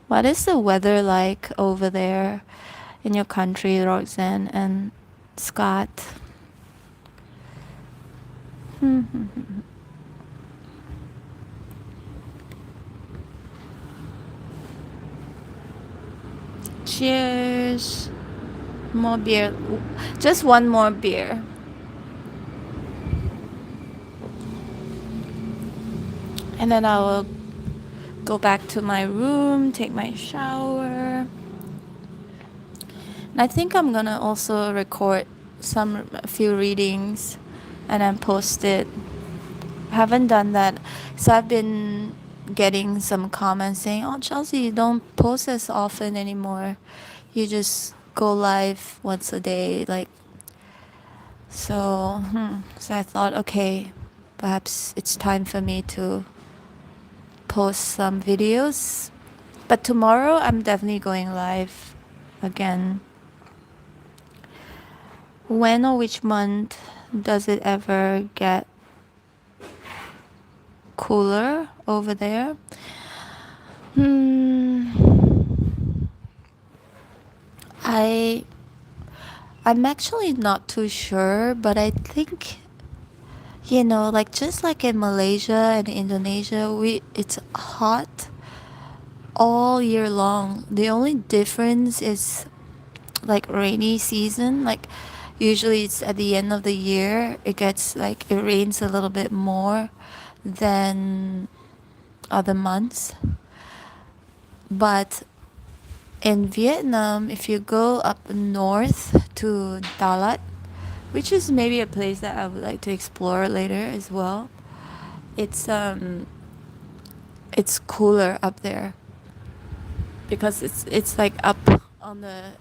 What is the weather like over there in your country, Roxanne and Scott? Cheers. More beer. Just one more beer. And then I will go back to my room, take my shower. And I think I'm gonna also record a few readings and then post it. I haven't done that. So I've been getting some comments saying, "Oh, Chelsea, you don't post as often anymore. You just go live once a day." Like, so I thought, okay, perhaps it's time for me to post some videos. But tomorrow I'm definitely going live again. When or which month does it ever get cooler over there? I I'm actually not too sure, but I think like just like in Malaysia and Indonesia, it's hot all year long. The only difference is like rainy season. Like usually it's at the end of the year. It gets like it rains a little bit more than other months. But in Vietnam, if you go up north to Dalat, which is maybe a place that I would like to explore later as well, it's cooler up there because it's like up on the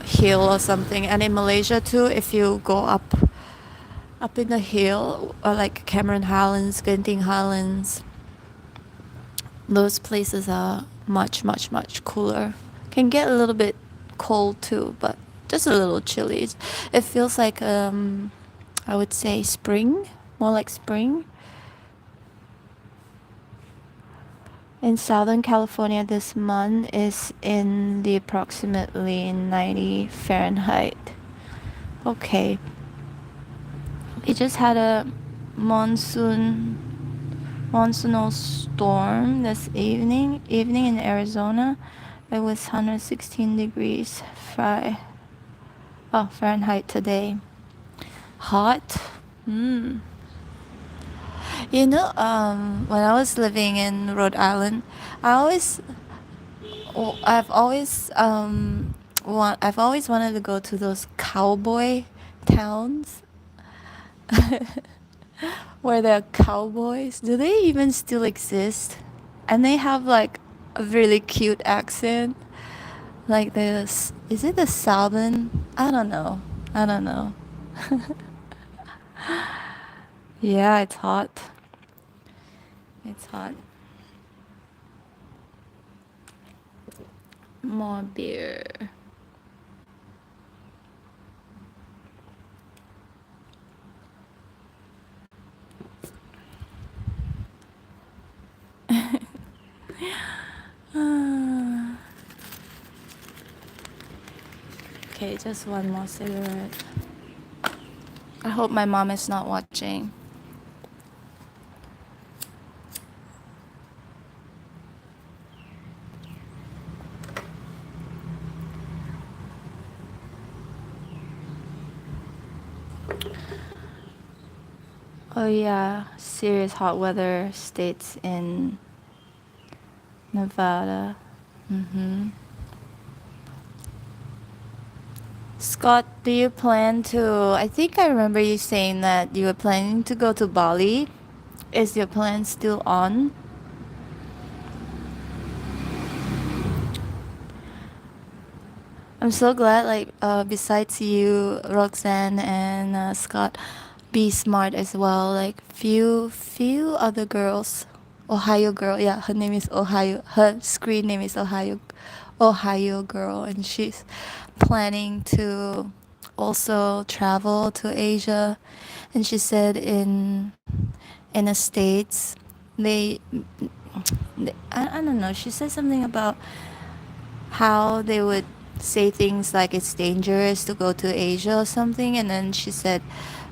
hill or something. And in Malaysia too, if you go up in the hill or like Cameron Highlands, Genting Highlands, those places are much much much cooler. Can get a little bit cold too, but just a little chilly. It feels like I would say spring, more like spring. In Southern California this month is in the approximately 90 Fahrenheit. Okay. We just had a monsoonal storm this evening in Arizona. It was 116 degrees Fahrenheit today. Hot. You know, when I was living in Rhode Island, I've always wanted to go to those cowboy towns where there are cowboys. Do they even still exist? And they have like a really cute accent. Like this, is it the Southern? I don't know. Yeah, it's hot. It's hot. More beer. Okay, just one more cigarette. I hope my mom is not watching. Oh yeah, serious hot weather states in Nevada. Mm-hmm. Scott, do you plan to? I think I remember you saying that you were planning to go to Bali. Is your plan still on? I'm so glad, like, besides you, Roxanne and Scott, be smart as well. Like, few other girls, Ohio girl. Yeah, her name is Ohio. Her screen name is Ohio girl, and she's planning to also travel to Asia. And she said in the States, they, I don't know. She said something about how they would say things like it's dangerous to go to Asia or something, and then she said,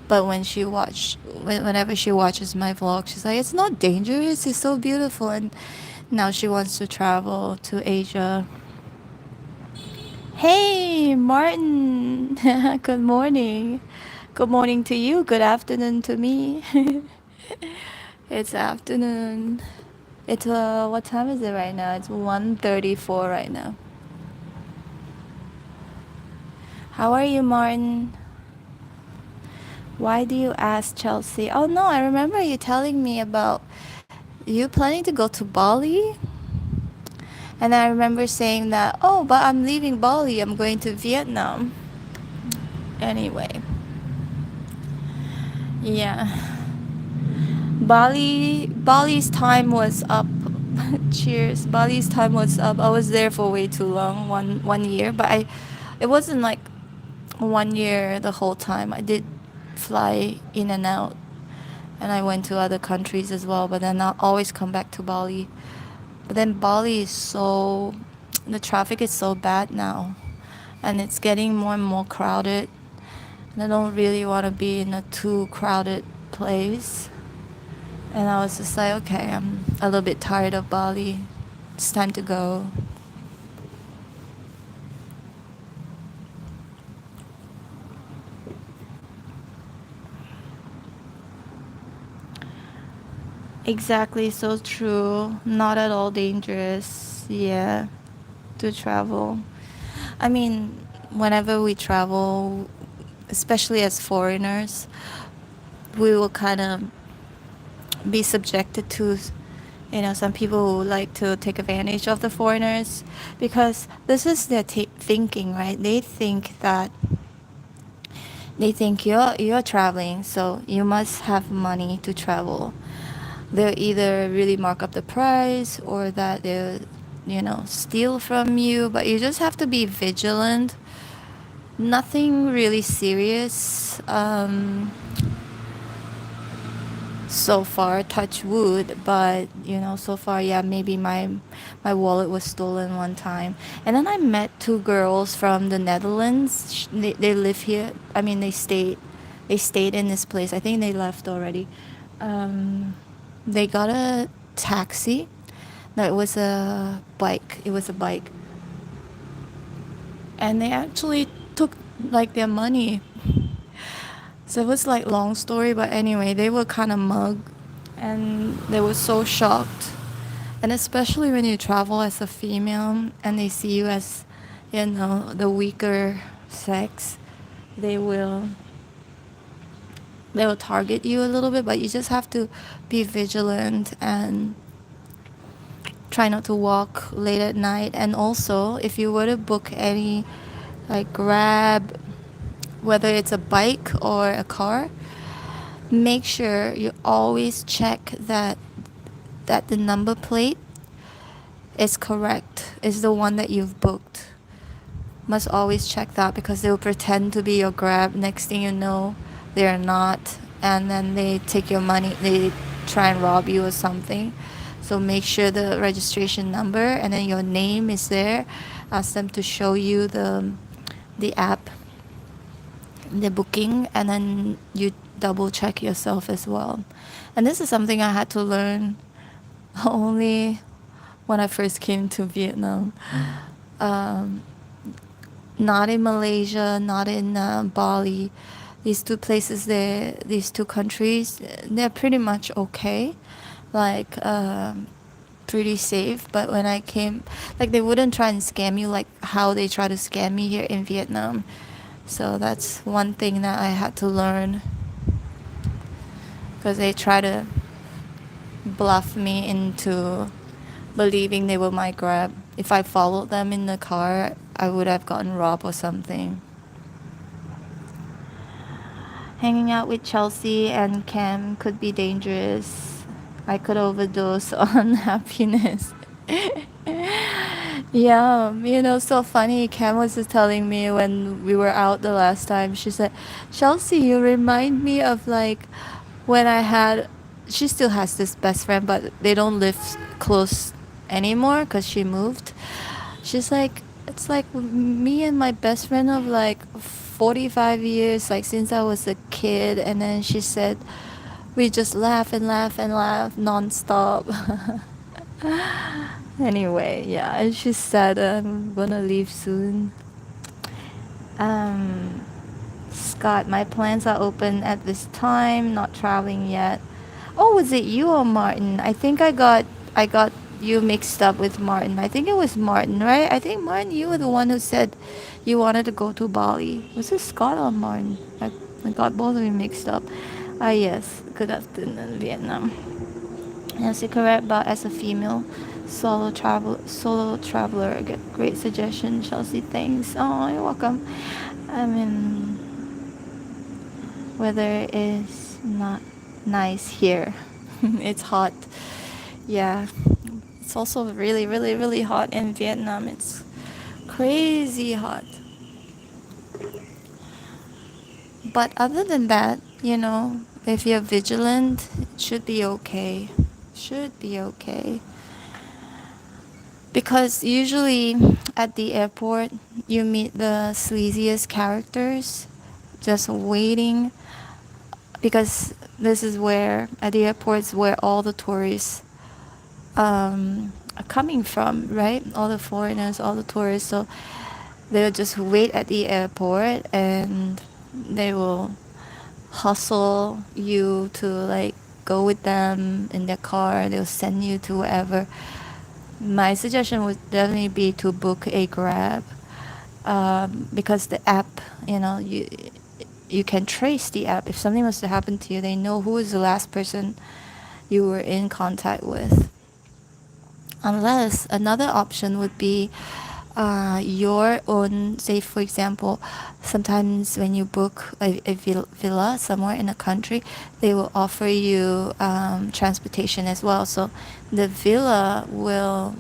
but whenever she watches my vlog, she's like, it's not dangerous, it's so beautiful, and now she wants to travel to Asia. Hey, Martin. Good morning. Good morning to you. Good afternoon to me. It's afternoon. It's what time is it right now? It's 1:34 right now. How are you, Martin? Why do you ask, Chelsea? Oh no, I remember you telling me about you planning to go to Bali. And I remember saying that, oh, but I'm leaving Bali, I'm going to Vietnam. Anyway, yeah. Bali's time was up. Cheers. Bali's time was up. I was there for way too long, one year, but it wasn't like 1 year the whole time. I did fly in and out, and I went to other countries as well, but then I always come back to Bali. But then Bali is the traffic is so bad now, and it's getting more and more crowded, and I don't really want to be in a too crowded place. And I was just like, okay, I'm a little bit tired of Bali. It's time to go. Exactly, so true. Not at all dangerous, yeah, to travel. I mean, whenever we travel, especially as foreigners, we will kind of be subjected to, some people who like to take advantage of the foreigners, because this is their thinking, right? They think you're traveling, so you must have money to travel. They'll either really mark up the price, or that they'll steal from you, but you just have to be vigilant. Nothing really serious, so far, touch wood, but so far, yeah, maybe my wallet was stolen one time. And then I met two girls from the Netherlands. They live here. I mean, they stayed in this place. I think they left already. They got a taxi. No, it was a bike. And they actually took like their money. So it was like long story, but anyway, they were kind of mugged, and they were so shocked. And especially when you travel as a female and they see you as, the weaker sex, they will target you a little bit, but you just have to be vigilant and try not to walk late at night. And also, if you were to book any like Grab, whether it's a bike or a car, make sure you always check that the number plate is correct, is the one that you've booked. Must always check that, because they'll pretend to be your Grab. Next thing you know, they're not, and then they take your money. They try and rob you or something. So make sure the registration number and then your name is there. Ask them to show you the the app, the booking, and then you double check yourself as well. And this is something I had to learn only when I first came to Vietnam. Um, not in Malaysia, not in Bali. These two places, these two countries, they're pretty much okay, like pretty safe. But when I came, like they wouldn't try and scam you like how they try to scam me here in Vietnam. So that's one thing that I had to learn, because they try to bluff me into believing they were my Grab. If I followed them in the car, I would have gotten robbed or something. Hanging out with Chelsea and Cam could be dangerous. I could overdose on happiness. Yeah, so funny. Cam was just telling me when we were out the last time, she said, Chelsea, you remind me of like when I had, she still has this best friend, but they don't live close anymore because she moved. She's like, it's like me and my best friend of like 45 years, like since I was a kid. And then she said, we just laugh and laugh and laugh nonstop. Anyway, yeah, and she said I'm gonna leave soon. Um, Scott, my plans are open at this time, not traveling yet. Oh, was it you or Martin? I got you mixed up with Martin. I think it was Martin, right? I think Martin, you were the one who said you wanted to go to Bali. Was it Scott or Martin? I got both of you mixed up. Ah, yes. Good afternoon, Vietnam. Yes, you're correct. But as a female solo traveler, I get great suggestion. Chelsea, thanks. Oh, you're welcome. I mean, weather is not nice here. It's hot. Yeah. It's also really, really, really hot in Vietnam. It's crazy hot. But other than that, if you're vigilant, it should be okay. Should be okay. Because usually at the airport, you meet the sleaziest characters just waiting. Because this is where, at the airports, where all the tourists are coming from, right? All the foreigners, all the tourists. So they'll just wait at the airport and they will hustle you to like go with them in their car. They'll send you to wherever. My suggestion would definitely be to book a Grab, because the app, you can trace the app. If something was to happen to you, they know who is the last person you were in contact with. Unless another option would be your own, say for example, sometimes when you book a villa somewhere in a country, they will offer you transportation as well. So the villa will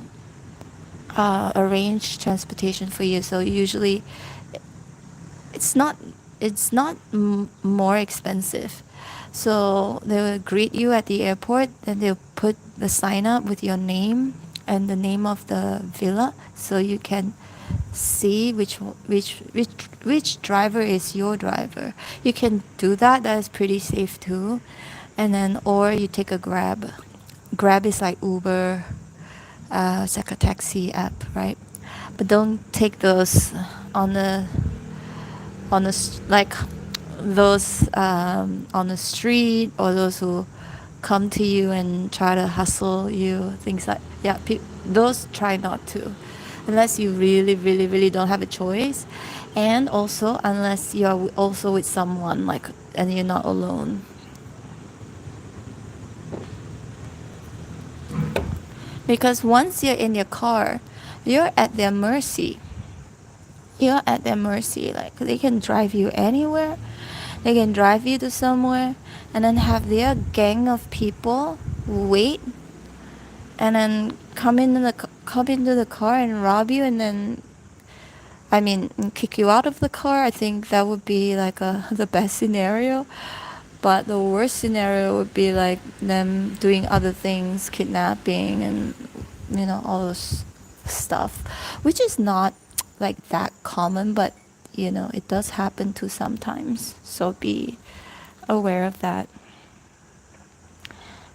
arrange transportation for you. So usually it's not more expensive. So they will greet you at the airport, then they'll put the sign up with your name and the name of the villa, so you can see which driver is your driver. You can do that. That is pretty safe too. And then, or you take a Grab. Grab is like Uber. It's like a taxi app, right? But don't take those on the like those on the street, or those who come to you and try to hustle you, things like, yeah, those try not to, unless you really, really, really don't have a choice, and also unless you're also with someone, like, and you're not alone. Because once you're in your car, you're at their mercy. You're at their mercy. Like, they can drive you anywhere. They can drive you to somewhere and then have their gang of people wait and then come into the car and rob you, and then, I mean, kick you out of the car. I think that would be like the best scenario. But the worst scenario would be like them doing other things, kidnapping and, all those stuff, which is not like that common, but it does happen to sometimes. So be aware of that.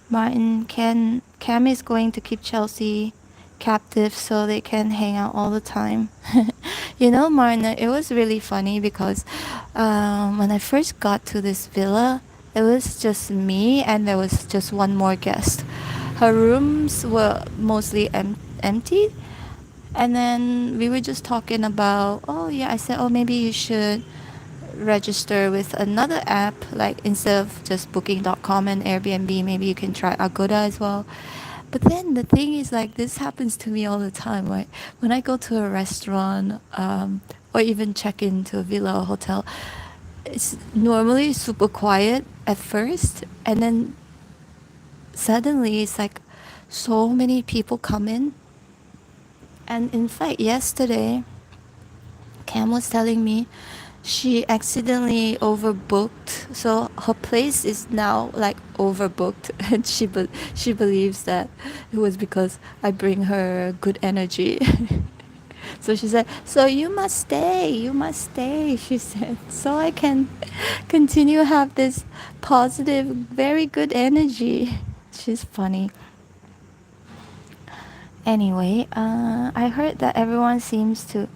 Martin, Cam is going to keep Chelsea captive so they can hang out all the time. Martin, it was really funny because when I first got to this villa, it was just me and there was just one more guest. Her rooms were mostly empty. And then we were just talking about, oh yeah, I said, oh, maybe you should register with another app, like instead of just booking.com and Airbnb, maybe you can try Agoda as well. But then the thing is, like, this happens to me all the time, right? When I go to a restaurant, or even check into a villa or hotel, it's normally super quiet at first, and then suddenly it's like so many people come in. And in fact, yesterday, Cam was telling me she accidentally overbooked, so her place is now like overbooked, and she believes that it was because I bring her good energy. So she said, "So you must stay," she said, "so I can continue have this positive, very good energy." She's funny. Anyway, I heard that everyone seems to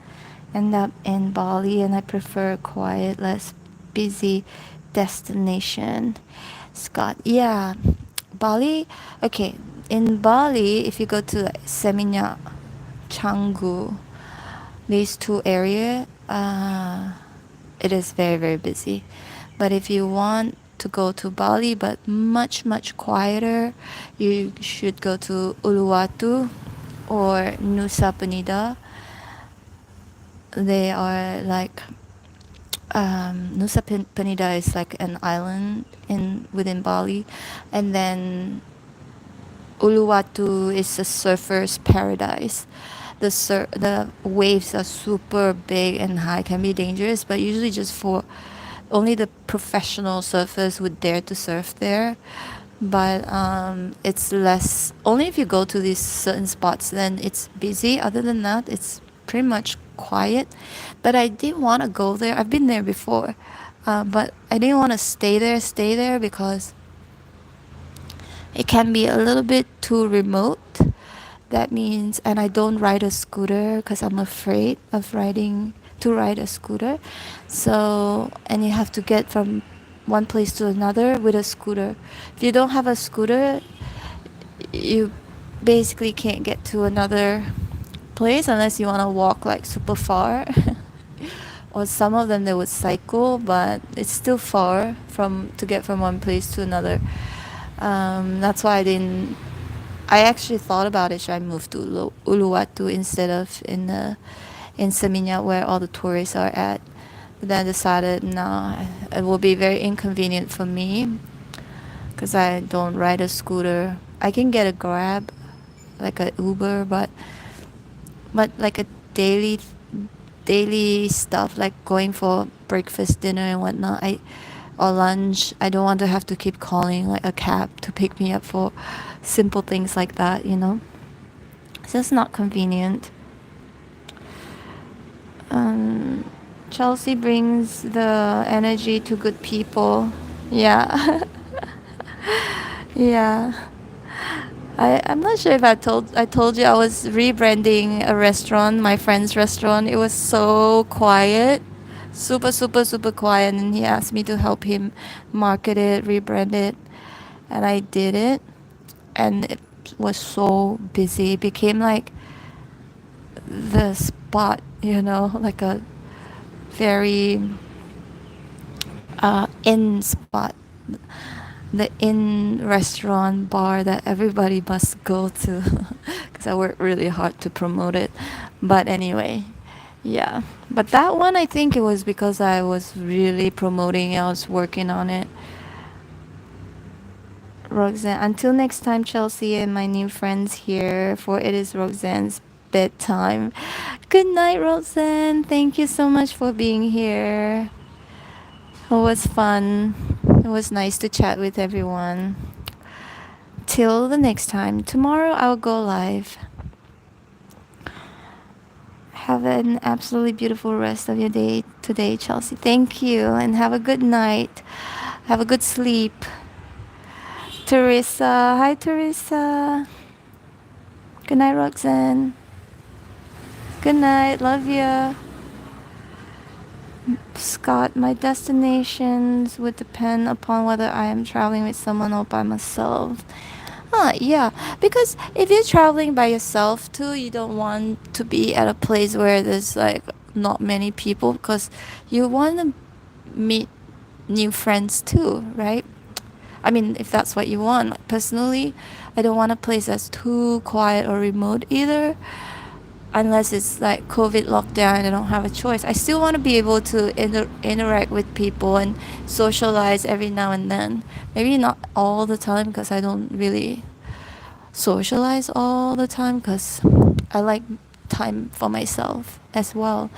end up in Bali, and I prefer a quiet, less busy destination. Scott, yeah, Bali. Okay, in Bali, if you go to like Seminyak, Canggu, these two areas, it is very very busy. But if you want to go to Bali, but much much quieter, you should go to Uluwatu or Nusa Penida. They are like Nusa Penida is like an island within Bali, and then Uluwatu is a surfer's paradise. The waves are super big and high, can be dangerous, but usually just for only the professional surfers would dare to surf there. But it's less, only if you go to these certain spots then it's busy. Other than that, it's pretty much quiet. But I didn't want to go there. I've been there before, but I didn't want to stay there because it can be a little bit too remote. That means, and I don't ride a scooter because I'm afraid of ride a scooter. So, and you have to get from one place to another with a scooter. If you don't have a scooter, you basically can't get to another place unless you want to walk like super far. Or some of them they would cycle, but it's still far to get from one place to another. That's why I actually thought about it. Should I move to Uluwatu instead of in Seminyak where all the tourists are at? But then I decided, no, it will be very inconvenient for me because I don't ride a scooter. I can get a Grab, like a Uber, but like a daily stuff, like going for breakfast, dinner, and whatnot, or lunch, I don't want to have to keep calling like a cab to pick me up for simple things like that, It's just not convenient. Chelsea brings the energy to good people. Yeah. Yeah. I'm not sure if I told you I was rebranding a restaurant, my friend's restaurant. It was so quiet. Super, super, super quiet, and he asked me to help him market it, rebrand it, and I did it, and it was so busy. It became like the spot, like a very in spot, the in restaurant bar that everybody must go to, because I worked really hard to promote it. But anyway, yeah. But that one, I think it was because I was really promoting, I was working on it. Roxanne, until next time, Chelsea and my new friends here, for it is Roxanne's bedtime. Good night, Roxanne. Thank you so much for being here. It was fun. It was nice to chat with everyone. Till the next time. Tomorrow I'll go live. Have an absolutely beautiful rest of your day. today, Chelsea. Thank you, and have a good night. Have a good sleep. Teresa, hi Teresa. Good night, Roxanne. Good night, love you. Scott, my destinations would depend upon whether I am traveling with someone or by myself. Yeah, because if you're traveling by yourself too, you don't want to be at a place where there's like not many people because you want to meet new friends too, right? I mean, if that's what you want. Like, personally, I don't want a place that's too quiet or remote either. Unless it's like COVID lockdown and I don't have a choice. I still want to be able to interact with people and socialize every now and then. Maybe not all the time because I don't really socialize all the time because I like time for myself as well.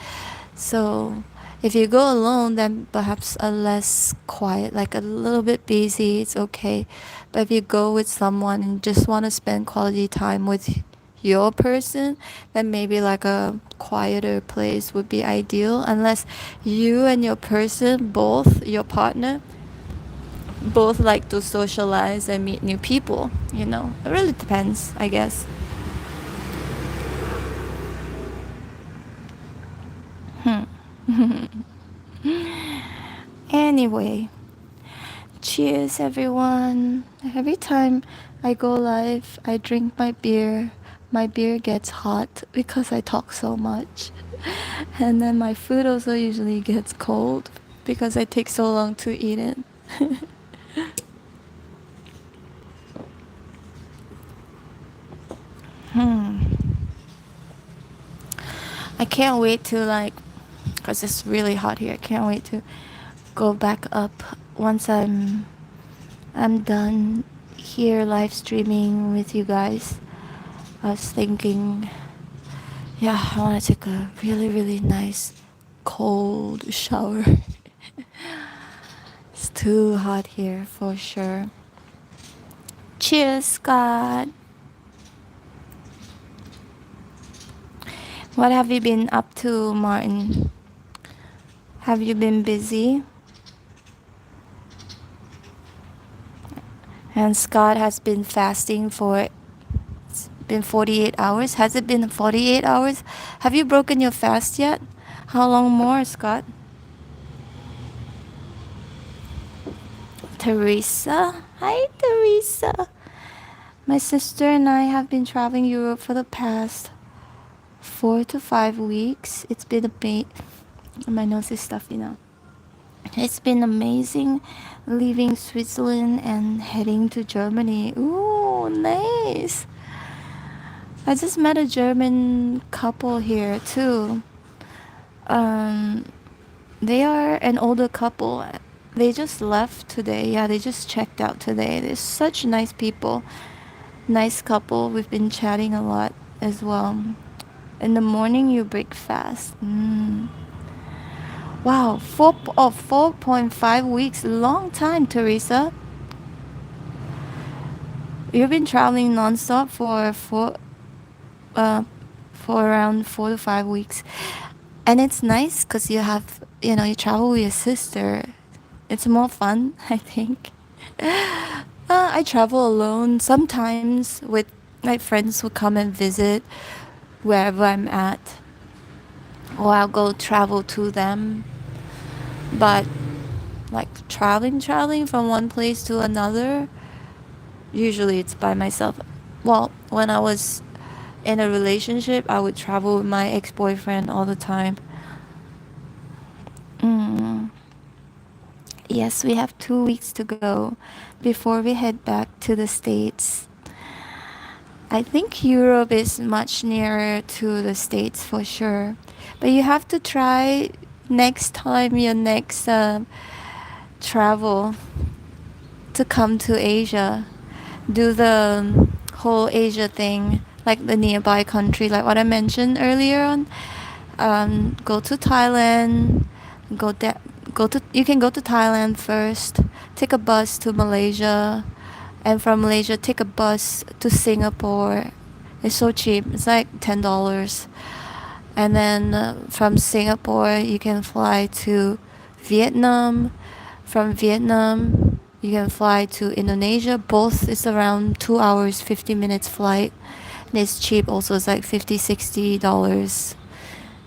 So if you go alone, then perhaps a less quiet, like a little bit busy, it's okay. But if you go with someone and just want to spend quality time with your person, then maybe like a quieter place would be ideal. Unless you and your person, both your partner, both like to socialize and meet new people. It really depends, I guess. Anyway, cheers everyone. Every time I go live, I drink my beer. My beer gets hot because I talk so much. And then my food also usually gets cold because I take so long to eat it. I can't wait to because it's really hot here. I can't wait to go back up once I'm done here live streaming with you guys. I was thinking, yeah, I want to take a really, really nice cold shower. It's too hot here for sure. Cheers, Scott. What have you been up to, Martin? Have you been busy? And Scott has been fasting for, it's been 48 hours. Has it been 48 hours? Have you broken your fast yet? How long more, Scott? Teresa? Hi, Teresa. My sister and I have been traveling Europe for the past 4 to 5 weeks. It's been my nose is stuffy now. It's been amazing leaving Switzerland and heading to Germany. Ooh, nice. I just met a German couple here too. They are an older couple. They just left today. Yeah, they just checked out today. They're such nice people. Nice couple. We've been chatting a lot as well. In the morning, you break fast. Wow, 4.5 weeks. Long time, Teresa. You've been traveling nonstop for around 4 to 5 weeks. And it's nice because you travel with your sister. It's more fun, I think. I travel alone. Sometimes with my friends who come and visit wherever I'm at. Or I'll go travel to them. But like traveling from one place to another, usually it's by myself. Well, when I was in a relationship, I would travel with my ex-boyfriend all the time. Yes, we have 2 weeks to go before we head back to the States. I think Europe is much nearer to the States for sure. But you have to try next time, your next travel, to come to Asia. Do the whole Asia thing, like the nearby country, like what I mentioned earlier on. Go to Thailand. You can go to Thailand first. Take a bus to Malaysia, and from Malaysia take a bus to Singapore. It's so cheap. It's like $10. And then from Singapore, you can fly to Vietnam. From Vietnam, you can fly to Indonesia. Both is around 2 hours, 50 minutes flight. And it's cheap also. It's like $50, $60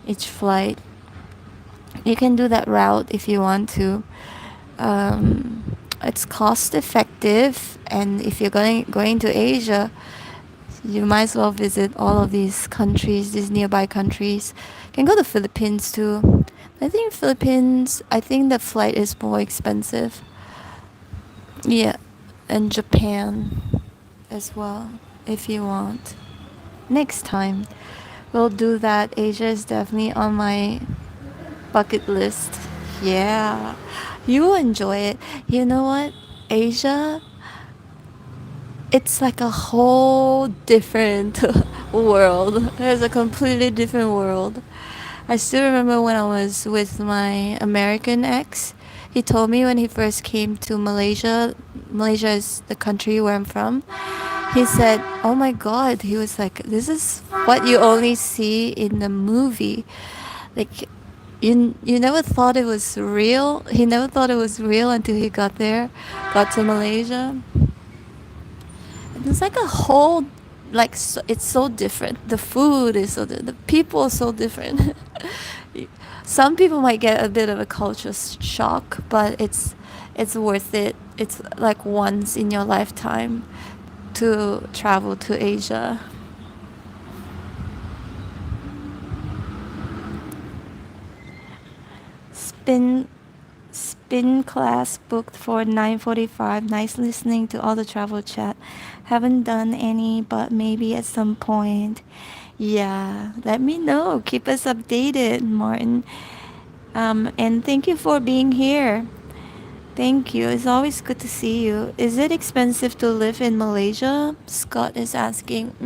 each flight. You can do that route if you want to. It's cost effective, and if you're going to Asia, you might as well visit all of these countries, these nearby countries. You can go to Philippines too. I think Philippines, I think the flight is more expensive. Yeah, and Japan as well, if you want. Next time, we'll do that. Asia is definitely on my bucket list. Yeah, you will enjoy it. You know what? Asia, it's like a whole different world. There's a completely different world. I still remember when I was with my American ex. He told me when he first came to Malaysia, Malaysia is the country where I'm from. He said, "Oh my God," he was like, "This is what you only see in the movie." Like, you never thought it was real. He never thought it was real until he got there, got to Malaysia. It's like a whole, like so, it's so different. The food is the people are so different. Some people might get a bit of a culture shock, but it's worth it. It's like once in your lifetime to travel to Asia. Spin spin class booked for 9:45. Nice listening to all the travel chat. Haven't done any, but maybe at some point. Yeah, let me know. Keep us updated, Martin. And thank you for being here. Thank you. It's always good to see you. Is it expensive to live in Malaysia? Scott is asking.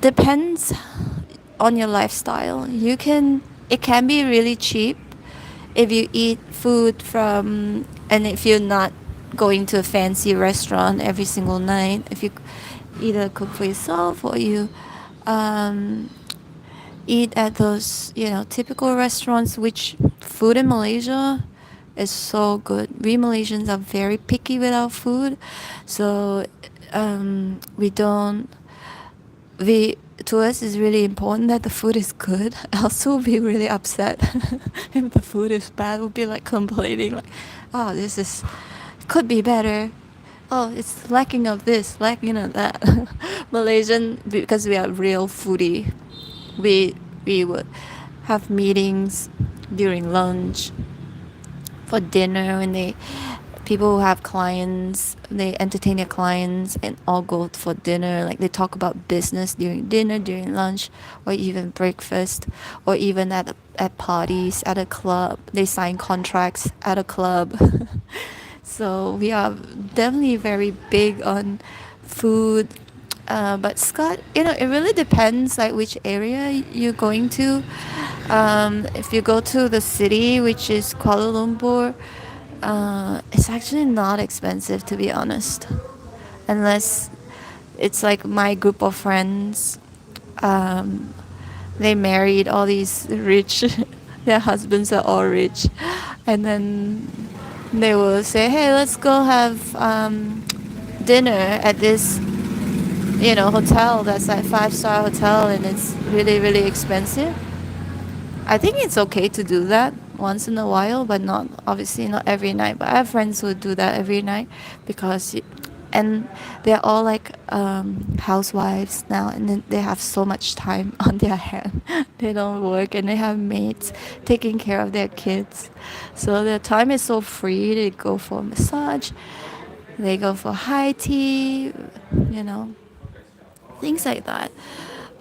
Depends on your lifestyle. It can be really cheap if you eat food from, and if you're not going to a fancy restaurant every single night, if you either cook for yourself or you um, eat at those, typical restaurants, which food in Malaysia is so good. We Malaysians are very picky with our food, so we don't we to us it's really important that the food is good. Else we'll be really upset if the food is bad. We'll be like complaining, like, "Oh, this is could be better. Oh, it's lacking of this, lacking of that." Malaysian, because we are real foodie, we would have meetings during lunch, for dinner, when people who have clients, they entertain their clients and all go for dinner. Like, they talk about business during dinner, during lunch, or even breakfast, or even at parties, at a club. They sign contracts at a club. So we are definitely very big on food. But Scott, it really depends, like, which area you're going to. If you go to the city, which is Kuala Lumpur, it's actually not expensive, to be honest, unless it's like my group of friends. Um, they married all these rich, their husbands are all rich, and then they will say, "Hey, let's go have dinner at this hotel that's like 5-star hotel, and it's really, really expensive." I think it's okay to do that once in a while, but not obviously not every night. But I have friends who do that every night because, and they're all like housewives now, and then they have so much time on their hand. They don't work, and they have maids taking care of their kids, so their time is so free. They go for massage, they go for high tea, you know, things like that.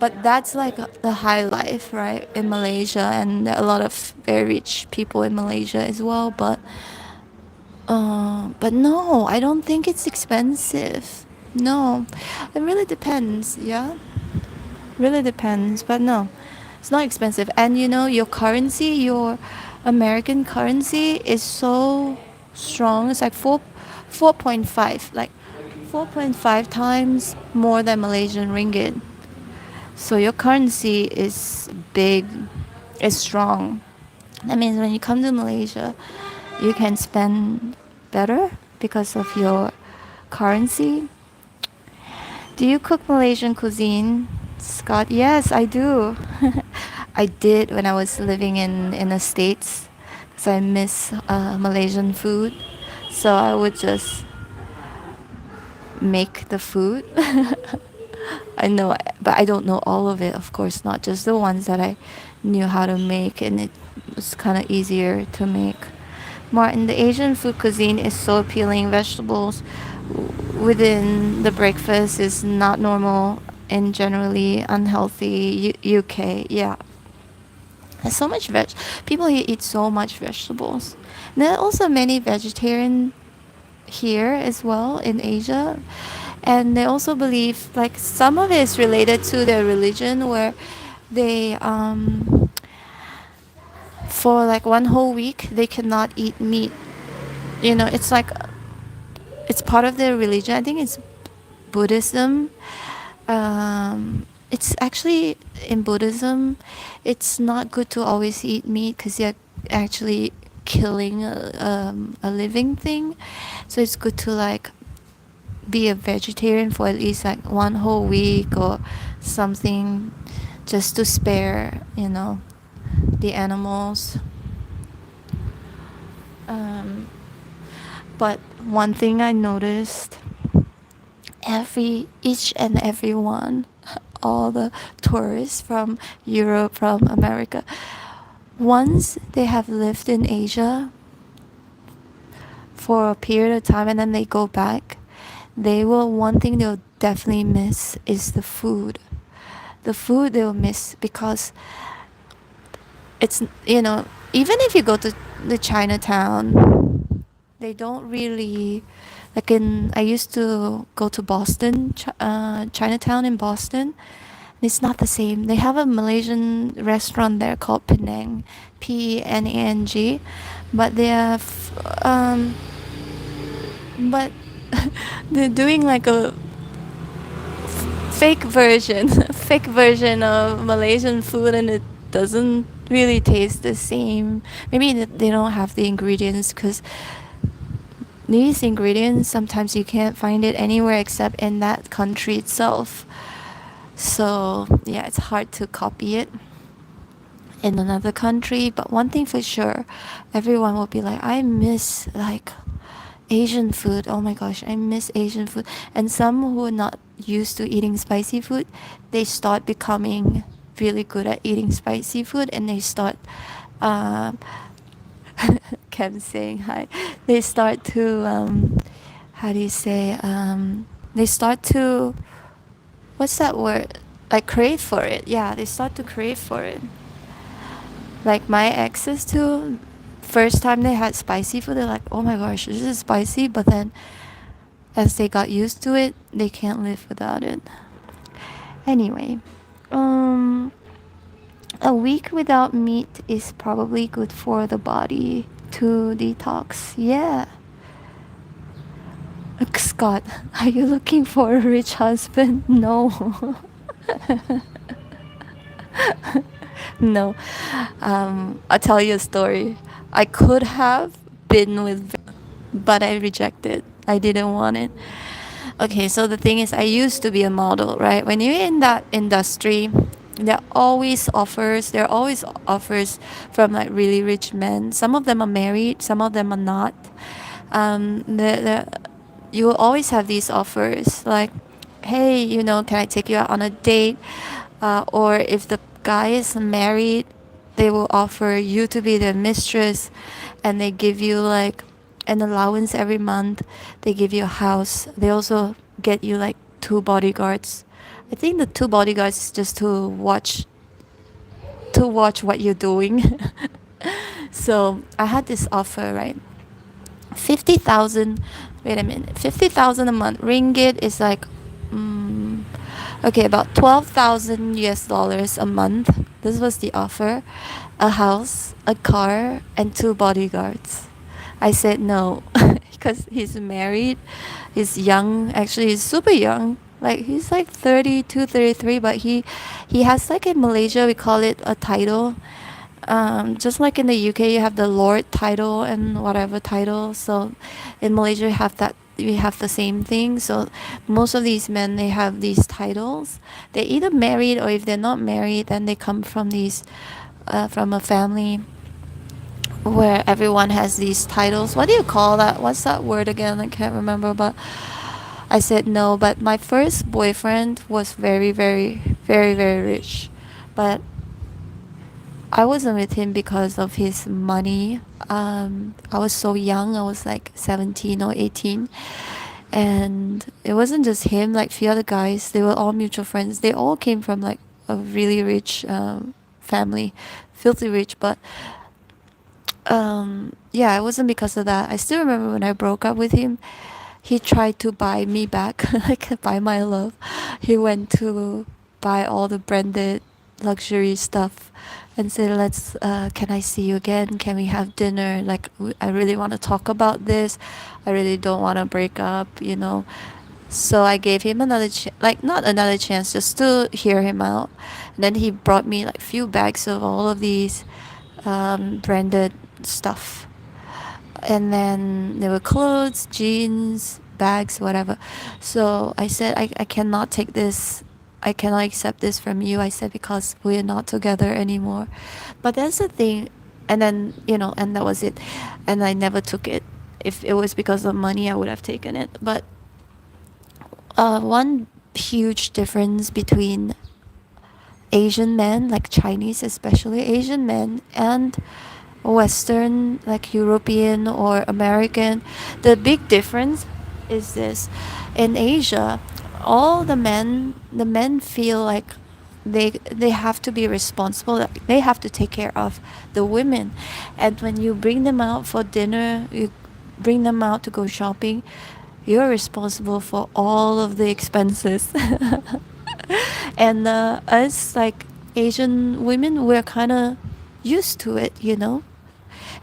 But that's like the high life, right, in Malaysia, and there are a lot of very rich people in Malaysia as well. But no, I don't think it's expensive. No, it really depends. Yeah, really depends. But no, it's not expensive. And your currency, your American currency is so strong. It's like 4.5, like 4.5 times more than Malaysian ringgit. So your currency is big, is strong. That means when you come to Malaysia, you can spend better because of your currency. Do you cook Malaysian cuisine, Scott? Yes, I do. I did when I was living in the States because I miss Malaysian food. So I would just make the food. I know, but I don't know all of it, of course, not just the ones that I knew how to make, and it was kind of easier to make. Martin, the Asian food cuisine is so appealing. Vegetables within the breakfast is not normal and generally unhealthy. UK, yeah. There's so much veg. People here eat so much vegetables. And there are also many vegetarian here as well in Asia. And they also believe, like, some of it is related to their religion, where they for like one whole week they cannot eat meat. You know, it's like it's part of their religion. I think it's Buddhism. It's actually in Buddhism, it's not good to always eat meat because you're actually killing a living thing. So it's good to like be a vegetarian for at least like one whole week or something, just to spare, you know, the animals. Um, but one thing I noticed, each and every one, all the tourists from Europe, from America, once they have lived in Asia for a period of time and then they go back, one thing they'll definitely miss is the food. The food they'll miss because it's, you know, even if you go to the Chinatown, they don't really, like I used to go to Boston, Chinatown in Boston. It's not the same. They have a Malaysian restaurant there called Penang, Penang, but but they're doing like a fake version, fake version of Malaysian food, and it doesn't really taste the same. Maybe they don't have the ingredients because these ingredients sometimes you can't find it anywhere except in that country itself. So yeah, it's hard to copy it in another country. But one thing for sure, everyone will be like, I miss like Asian food. Oh my gosh, I miss Asian food. And some who are not used to eating spicy food, they start becoming really good at eating spicy food, and they start Kevin's saying hi. They start to how do you say, they start to, what's that word, like crave for it. Yeah, they start to crave for it. Like my exes too, first time they had spicy food, they're like, oh my gosh, this is spicy. But then as they got used to it, they can't live without it. Anyway, a week without meat is probably good for the body to detox. Yeah. Scott, are you looking for a rich husband? No. No. I'll tell you a story. I could have been with, but I rejected. I didn't want it. Okay, so the thing is, I used to be a model, right? When you're in that industry, there are always offers from like really rich men. Some of them are married, some of them are not. You will always have these offers like, hey, you know, can I take you out on a date? Or if the guy is married, they will offer you to be their mistress, and they give you like an allowance every month. They give you a house. They also get you like 2 bodyguards. I think the 2 bodyguards is just to watch what you're doing. So I had this offer, right? 50,000. Wait a minute. 50,000 a month. Ringgit is like, okay, about 12,000 US dollars a month. This was the offer. A house, a car, and 2 bodyguards. I said no because he's married. He's young. Actually, he's super young. Like he's like 32, 33, but he has like in Malaysia we call it a title. Just like in the UK, you have the Lord title and whatever title. So in Malaysia, we have the same thing. So most of these men they have these titles. They're either married or if they're not married, then they come from these from a family where everyone has these titles. What do you call that? What's that word again? I can't remember. But I said no. But my first boyfriend was very, very, very, very rich. But I wasn't with him because of his money. I was so young. I was like 17 or 18. And it wasn't just him, like few other guys. They were all mutual friends. They all came from like a really rich family, filthy rich. But yeah, it wasn't because of that. I still remember when I broke up with him, he tried to buy me back, like buy my love. He went to buy all the branded luxury stuff and said, "Let's, can I see you again? Can we have dinner? Like, I really want to talk about this. I really don't want to break up, you know." So I gave him another like not another chance, just to hear him out. And then he brought me like few bags of all of these branded stuff. And then there were clothes, jeans, bags, whatever. So I said, I cannot take this. I cannot accept this from you. I said, because we're not together anymore. But that's the thing. And then, and that was it. And I never took it. If it was because of money, I would have taken it. But one huge difference between Asian men, like Chinese especially, Asian men, and Western, like European or American, the big difference is this. In Asia, all the men feel like they have to be responsible, like they have to take care of the women. And when you bring them out for dinner, you bring them out to go shopping, you're responsible for all of the expenses. And us, like Asian women, we're kind of used to it.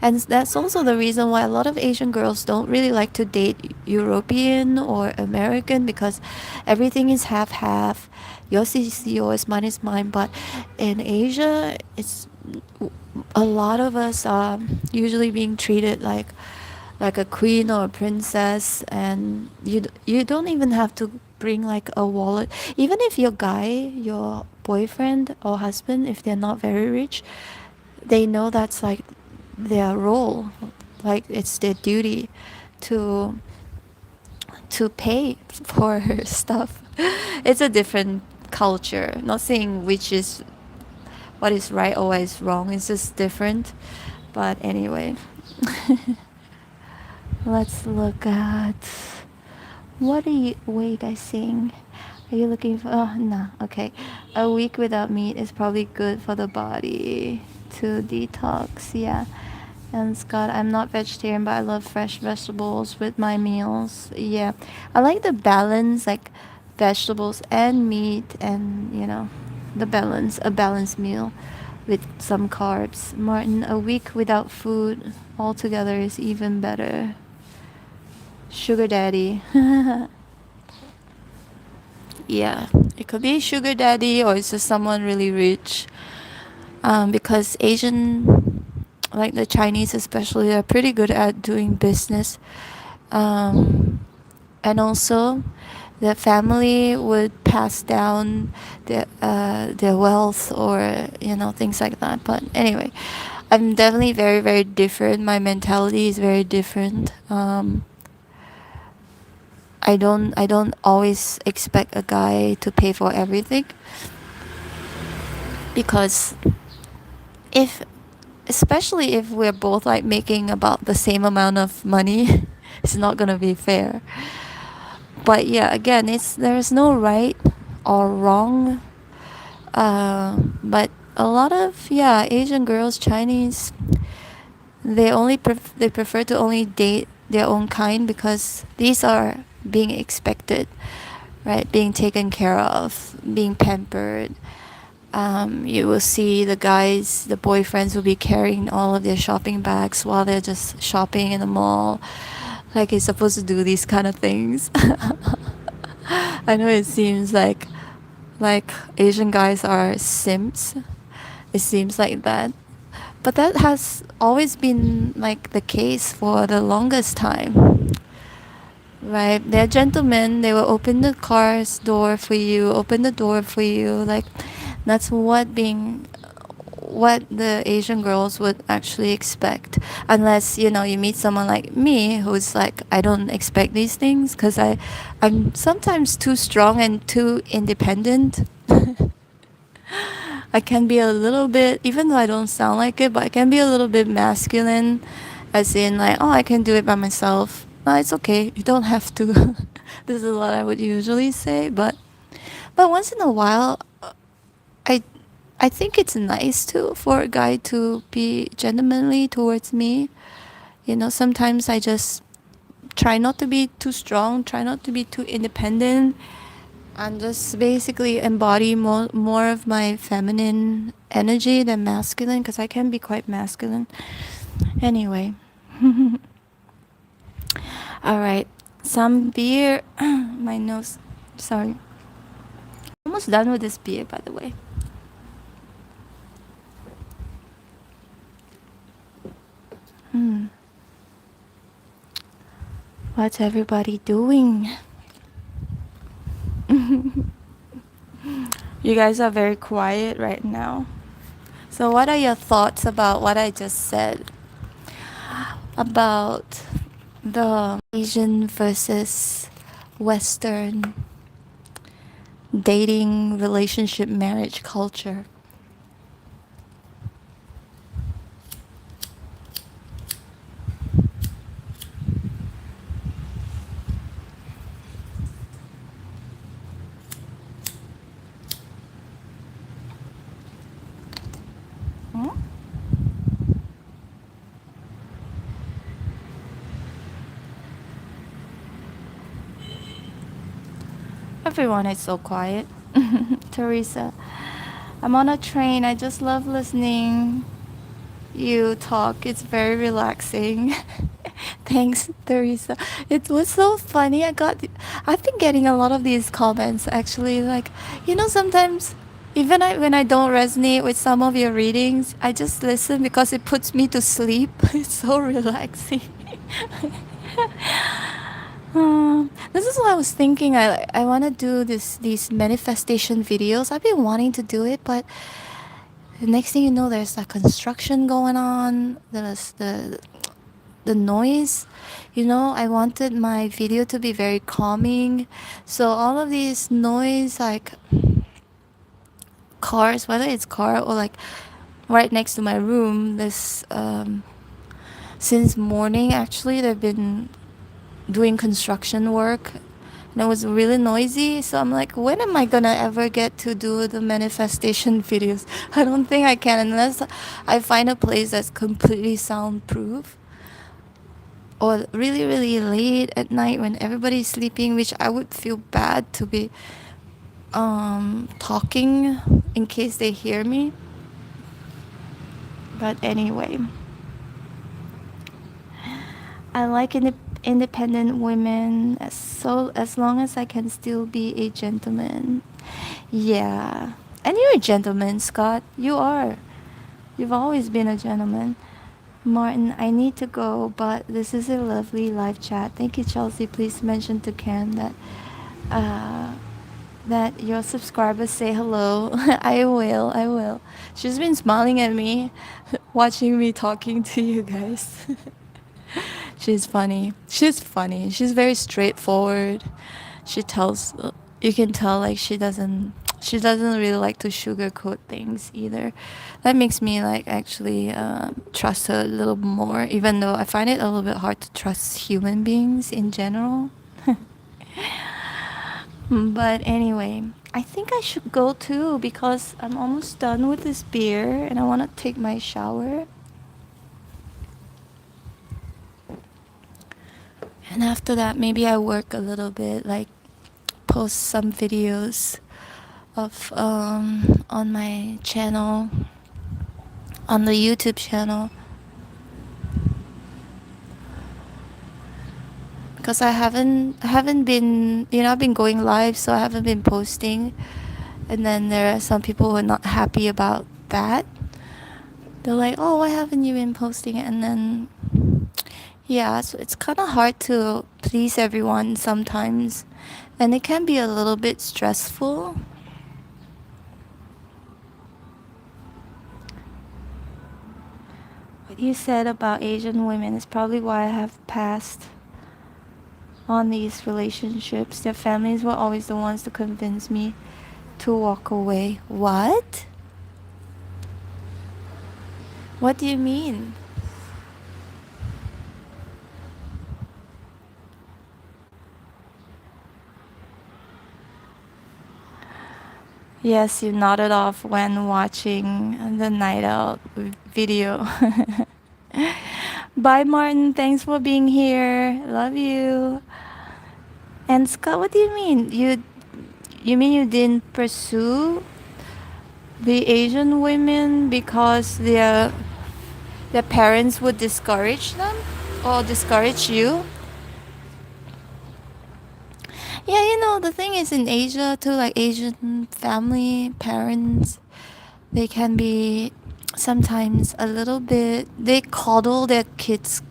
And that's also the reason why a lot of Asian girls don't really like to date European or American, because everything is half half. Yours is yours, mine is mine. But in Asia, it's a lot of us are usually being treated like a queen or a princess, and you don't even have to bring like a wallet. Even if your boyfriend or husband, if they're not very rich, they know that's like their role, like it's their duty to pay for her stuff. It's a different culture. Not saying which is what is right or what is wrong. It's just different. But anyway, let's look at what were you guys saying? Are you looking for? Oh no. Okay, a week without meat is probably good for the body to detox. Yeah. And Scott, I'm not vegetarian, but I love fresh vegetables with my meals. Yeah, I like the balance, like vegetables and meat, and the balance, a balanced meal with some carbs. Martin, a week without food altogether is even better. Sugar daddy. Yeah, it could be sugar daddy or it's just someone really rich. Because Asian, like the Chinese especially, are pretty good at doing business. And also, the family would pass down their wealth, or things like that. But anyway, I'm definitely very, very different. My mentality is very different. I don't always expect a guy to pay for everything, because if especially if we're both like making about the same amount of money, it's not gonna be fair. But yeah, again, there's no right or wrong. But a lot of Asian girls, Chinese, they prefer to only date their own kind, because these are being expected, right? Being taken care of, being pampered. You will see the guys, the boyfriends will be carrying all of their shopping bags while they're just shopping in the mall, like he's supposed to do these kind of things. I know it seems like Asian guys are simps. It seems like that. But that has always been like the case for the longest time. Right? They're gentlemen. They will open the car's door for you, open the door for you. Like that's what the Asian girls would actually expect, unless you meet someone like me who's like I don't expect these things because I'm sometimes too strong and too independent. I can be a little bit, even though I don't sound like it, but I can be a little bit masculine, as in like, oh, I can do it by myself. No, it's okay. You don't have to. This is what I would usually say, but once in a while, I I think it's nice too for a guy to be gentlemanly towards me. Sometimes I just try not to be too strong, try not to be too independent, and just basically embody more of my feminine energy than masculine because I can be quite masculine. Anyway, all right, some beer. My nose, sorry. Almost done with this beer, by the way. What's everybody doing? You guys are very quiet right now. So, what are your thoughts about what I just said about the Asian versus Western dating, relationship, marriage culture? Hmm? Everyone is so quiet. Teresa, I'm on a train. I just love listening you talk. It's very relaxing. Thanks, Teresa. It was so funny. I've been getting a lot of these comments actually. Like, sometimes even when I don't resonate with some of your readings, I just listen because it puts me to sleep. It's so relaxing. This is what I was thinking. I want to do these manifestation videos. I've been wanting to do it, but the next thing you know, there's like construction going on. There's the noise. I wanted my video to be very calming, so all of these noise, like cars, whether it's car or like right next to my room, this since morning actually they've been doing construction work, and it was really noisy. So I'm like, when am I gonna ever get to do the manifestation videos? I don't think I can unless I find a place that's completely soundproof, or really really late at night when everybody's sleeping, which I would feel bad to be talking in case they hear me. But anyway, I like independent women as long as I can still be a gentleman. Yeah. And you're a gentleman, Scott. You are. You've always been a gentleman. Martin, I need to go, but this is a lovely live chat. Thank you, Chelsea. Please mention to Ken that your subscribers say hello. I will. I will. She's been smiling at me, watching me talking to you guys. She's funny. She's funny. She's very straightforward. She tells you can tell like she doesn't really like to sugarcoat things either. That makes me like actually trust her a little more, even though I find it a little bit hard to trust human beings in general. But anyway, I think I should go too because I'm almost done with this beer and I want to take my shower. And after that, maybe I work a little bit, like post some videos of on my channel, on the YouTube channel. because I haven't been, I've been going live, so I haven't been posting. And then there are some people who are not happy about that. They're like, "Oh, why haven't you been posting?" And then, yeah, so it's kind of hard to please everyone sometimes, and it can be a little bit stressful. What you said about Asian women is probably why I have passed on these relationships. Their families were always the ones to convince me to walk away. What? What do you mean? Yes, you nodded off when watching the Night Out video. Bye, Martin. Thanks for being here. Love you. And Scott, what do you mean? You mean you didn't pursue the Asian women because their parents would discourage them or discourage you? Yeah, the thing is in Asia too, like Asian family parents, they can be sometimes a little bit, they coddle their kids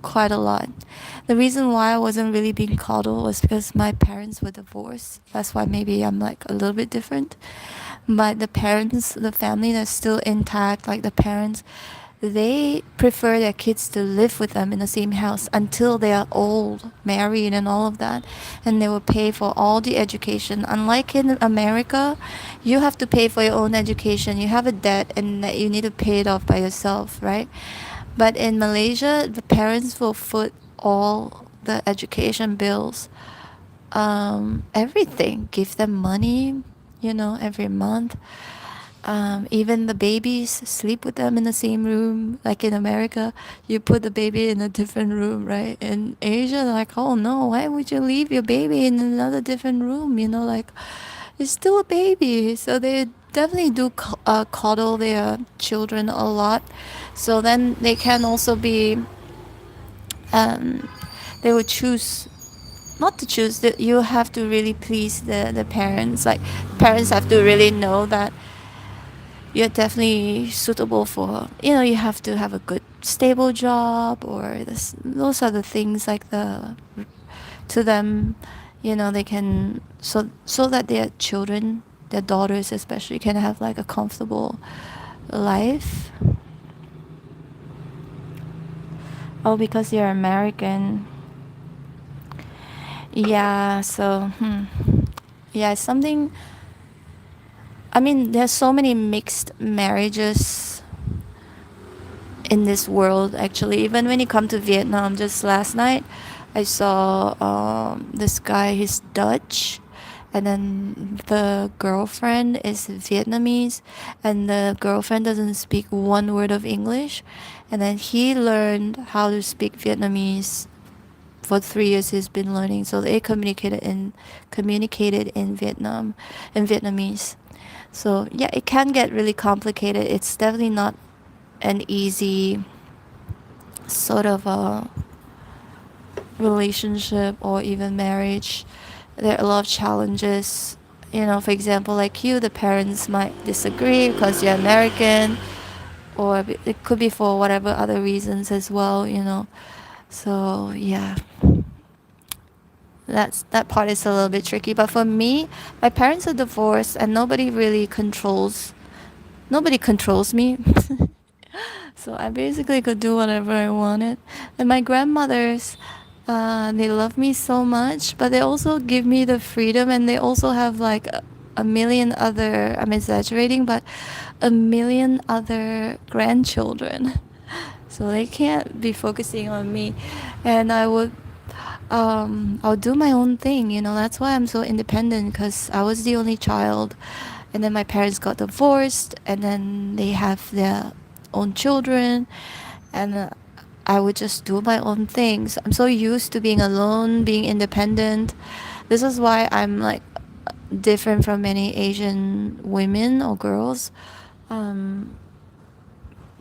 quite a lot. The reason why I wasn't really being coddled was because my parents were divorced. That's why maybe I'm like a little bit different. But the parents, the family that's still intact, like the parents, they prefer their kids to live with them in the same house until they are old, married, and all of that. And they will pay for all the education. Unlike in America, you have to pay for your own education. You have a debt and that you need to pay it off by yourself, right? But in Malaysia, the parents will foot all the education bills, everything, give them money, every month. Even the babies sleep with them in the same room. Like in America, you put the baby in a different room, right? In Asia, like, oh no, why would you leave your baby in another different room? Like, it's still a baby. So they definitely do coddle their children a lot. So then they can also be, they will choose not to choose that. You have to really please the parents. Like, parents have to really know that you're definitely suitable for, you have to have a good stable job, or those are the things like to them, they can, so that their children, their daughters especially, can have like a comfortable life. Oh, because you're American. Yeah, so yeah, it's something. I mean, there's so many mixed marriages in this world, actually. Even when you come to Vietnam, just last night, I saw this guy, he's Dutch, and then the girlfriend is Vietnamese, and the girlfriend doesn't speak one word of English. And then he learned how to speak Vietnamese for 3 years. He's been learning, so they communicated in Vietnamese. So yeah, it can get really complicated. It's definitely not an easy sort of a relationship or even marriage. There are a lot of challenges. For example, like you, the parents might disagree because you're American, or it could be for whatever other reasons as well. So yeah, that part is a little bit tricky. But for me, my parents are divorced, and nobody controls me. So I basically could do whatever I wanted. And my grandmothers, they love me so much, but they also give me the freedom, and they also have like a million other, I'm exaggerating, but a million other grandchildren. So they can't be focusing on me. And I'll do my own thing. That's why I'm so independent, because I was the only child. And then my parents got divorced, and then they have their own children, and I would just do my own things. I'm so used to being alone, being independent. This is why I'm like different from many Asian women or girls,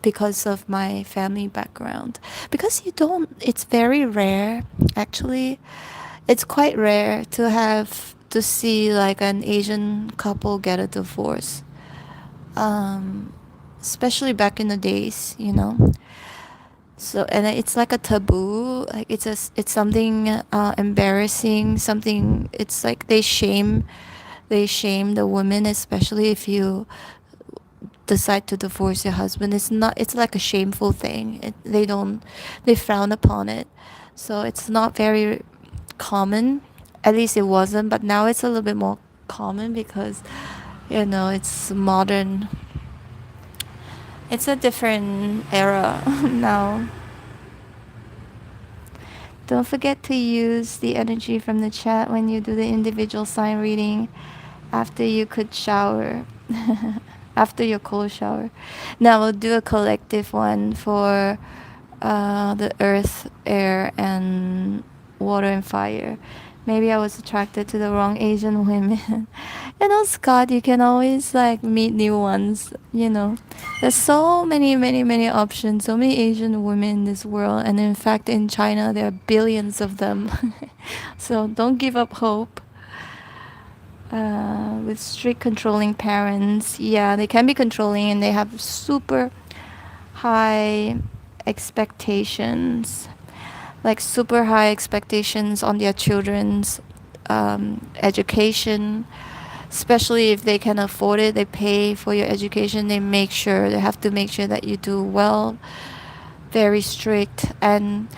because of my family background. Because you don't, it's very rare, actually. It's quite rare to have to see like an Asian couple get a divorce. Um, Especially back in the days, you know. So and it's like a taboo, like it's something embarrassing, something. It's like they shame the woman, especially if you decide to divorce your husband. It's like a shameful thing. They frown upon it. So it's not very common. At least it wasn't, but now it's a little bit more common because it's modern. It's a different era now. Don't forget to use the energy from the chat when you do the individual sign reading after you could shower. After your cold shower. Now we'll do a collective one for the earth, air, and water and fire. Maybe I was attracted to the wrong Asian women. Scott, you can always like meet new ones. There's so many, many, many options. So many Asian women in this world, and in fact, in China, there are billions of them. So don't give up hope. With strict controlling parents, yeah, they can be controlling, and they have super high expectations, like super high expectations on their children's education. Especially if they can afford it, they pay for your education. They have to make sure that you do well. Very strict. And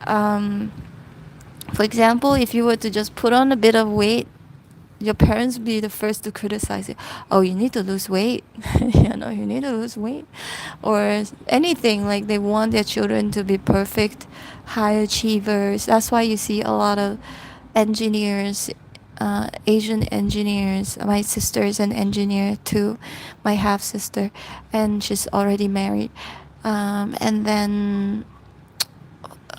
for example, if you were to just put on a bit of weight, your parents would be the first to criticize it. Oh, you need to lose weight. You need to lose weight. Or anything, like they want their children to be perfect, high achievers. That's why you see a lot of engineers, Asian engineers. My sister is an engineer too, my half sister, and she's already married. And then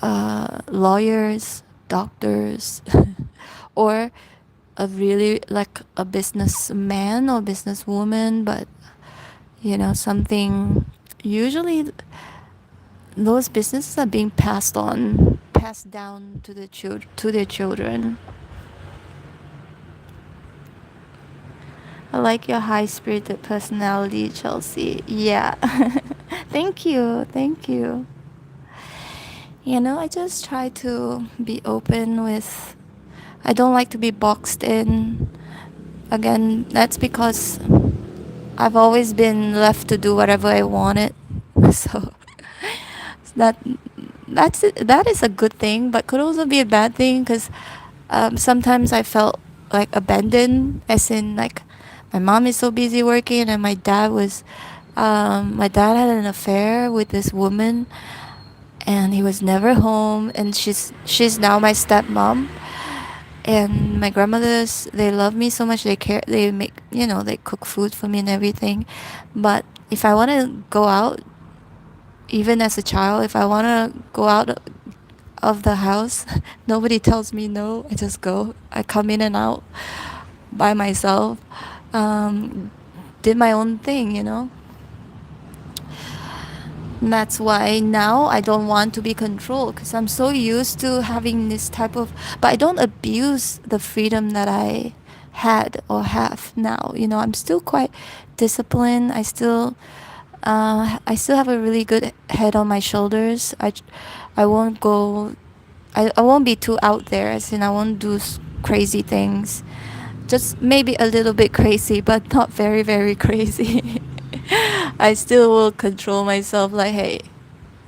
lawyers, doctors, or a really like a businessman or businesswoman, but something. Usually those businesses are being passed down to their children. I like your high-spirited personality, Chelsea. Yeah. Thank you. I just try to be open with. I don't like to be boxed in. Again, that's because I've always been left to do whatever I wanted. So that that is a good thing, but could also be a bad thing because sometimes I felt like abandoned, as in like my mom is so busy working, and my dad had an affair with this woman, and he was never home, and she's now my stepmom. And my grandmothers, they love me so much. They make, they cook food for me and everything. But if I want to go out, even as a child, if I want to go out of the house, nobody tells me no. I just go. I come in and out by myself. Did my own thing. And that's why now I don't want to be controlled, because I'm so used to having this type of. But I don't abuse the freedom that I had or have now. I'm still quite disciplined. I still have a really good head on my shoulders. I won't go. I won't be too out there. As in, I won't do crazy things. Just maybe a little bit crazy, but not very, very crazy. I still will control myself, like, hey,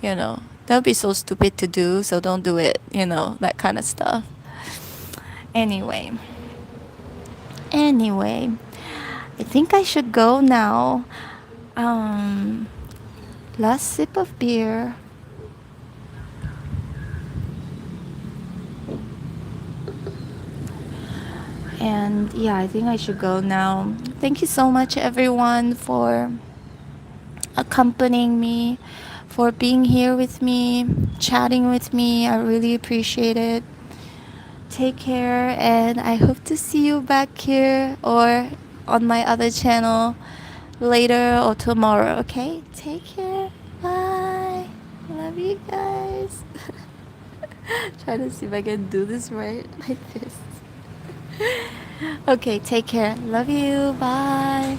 that would be so stupid to do, so don't do it, that kind of stuff. Anyway, I think I should go now. Last sip of beer. And yeah, I think I should go now. Thank you so much, everyone, for accompanying me, for being here with me, chatting with me. I really appreciate it. Take care, and I hope to see you back here or on my other channel later or tomorrow, okay? Take care. Bye. love you guys. Trying to see if I can do this right like this. Okay, take care. Love you. Bye.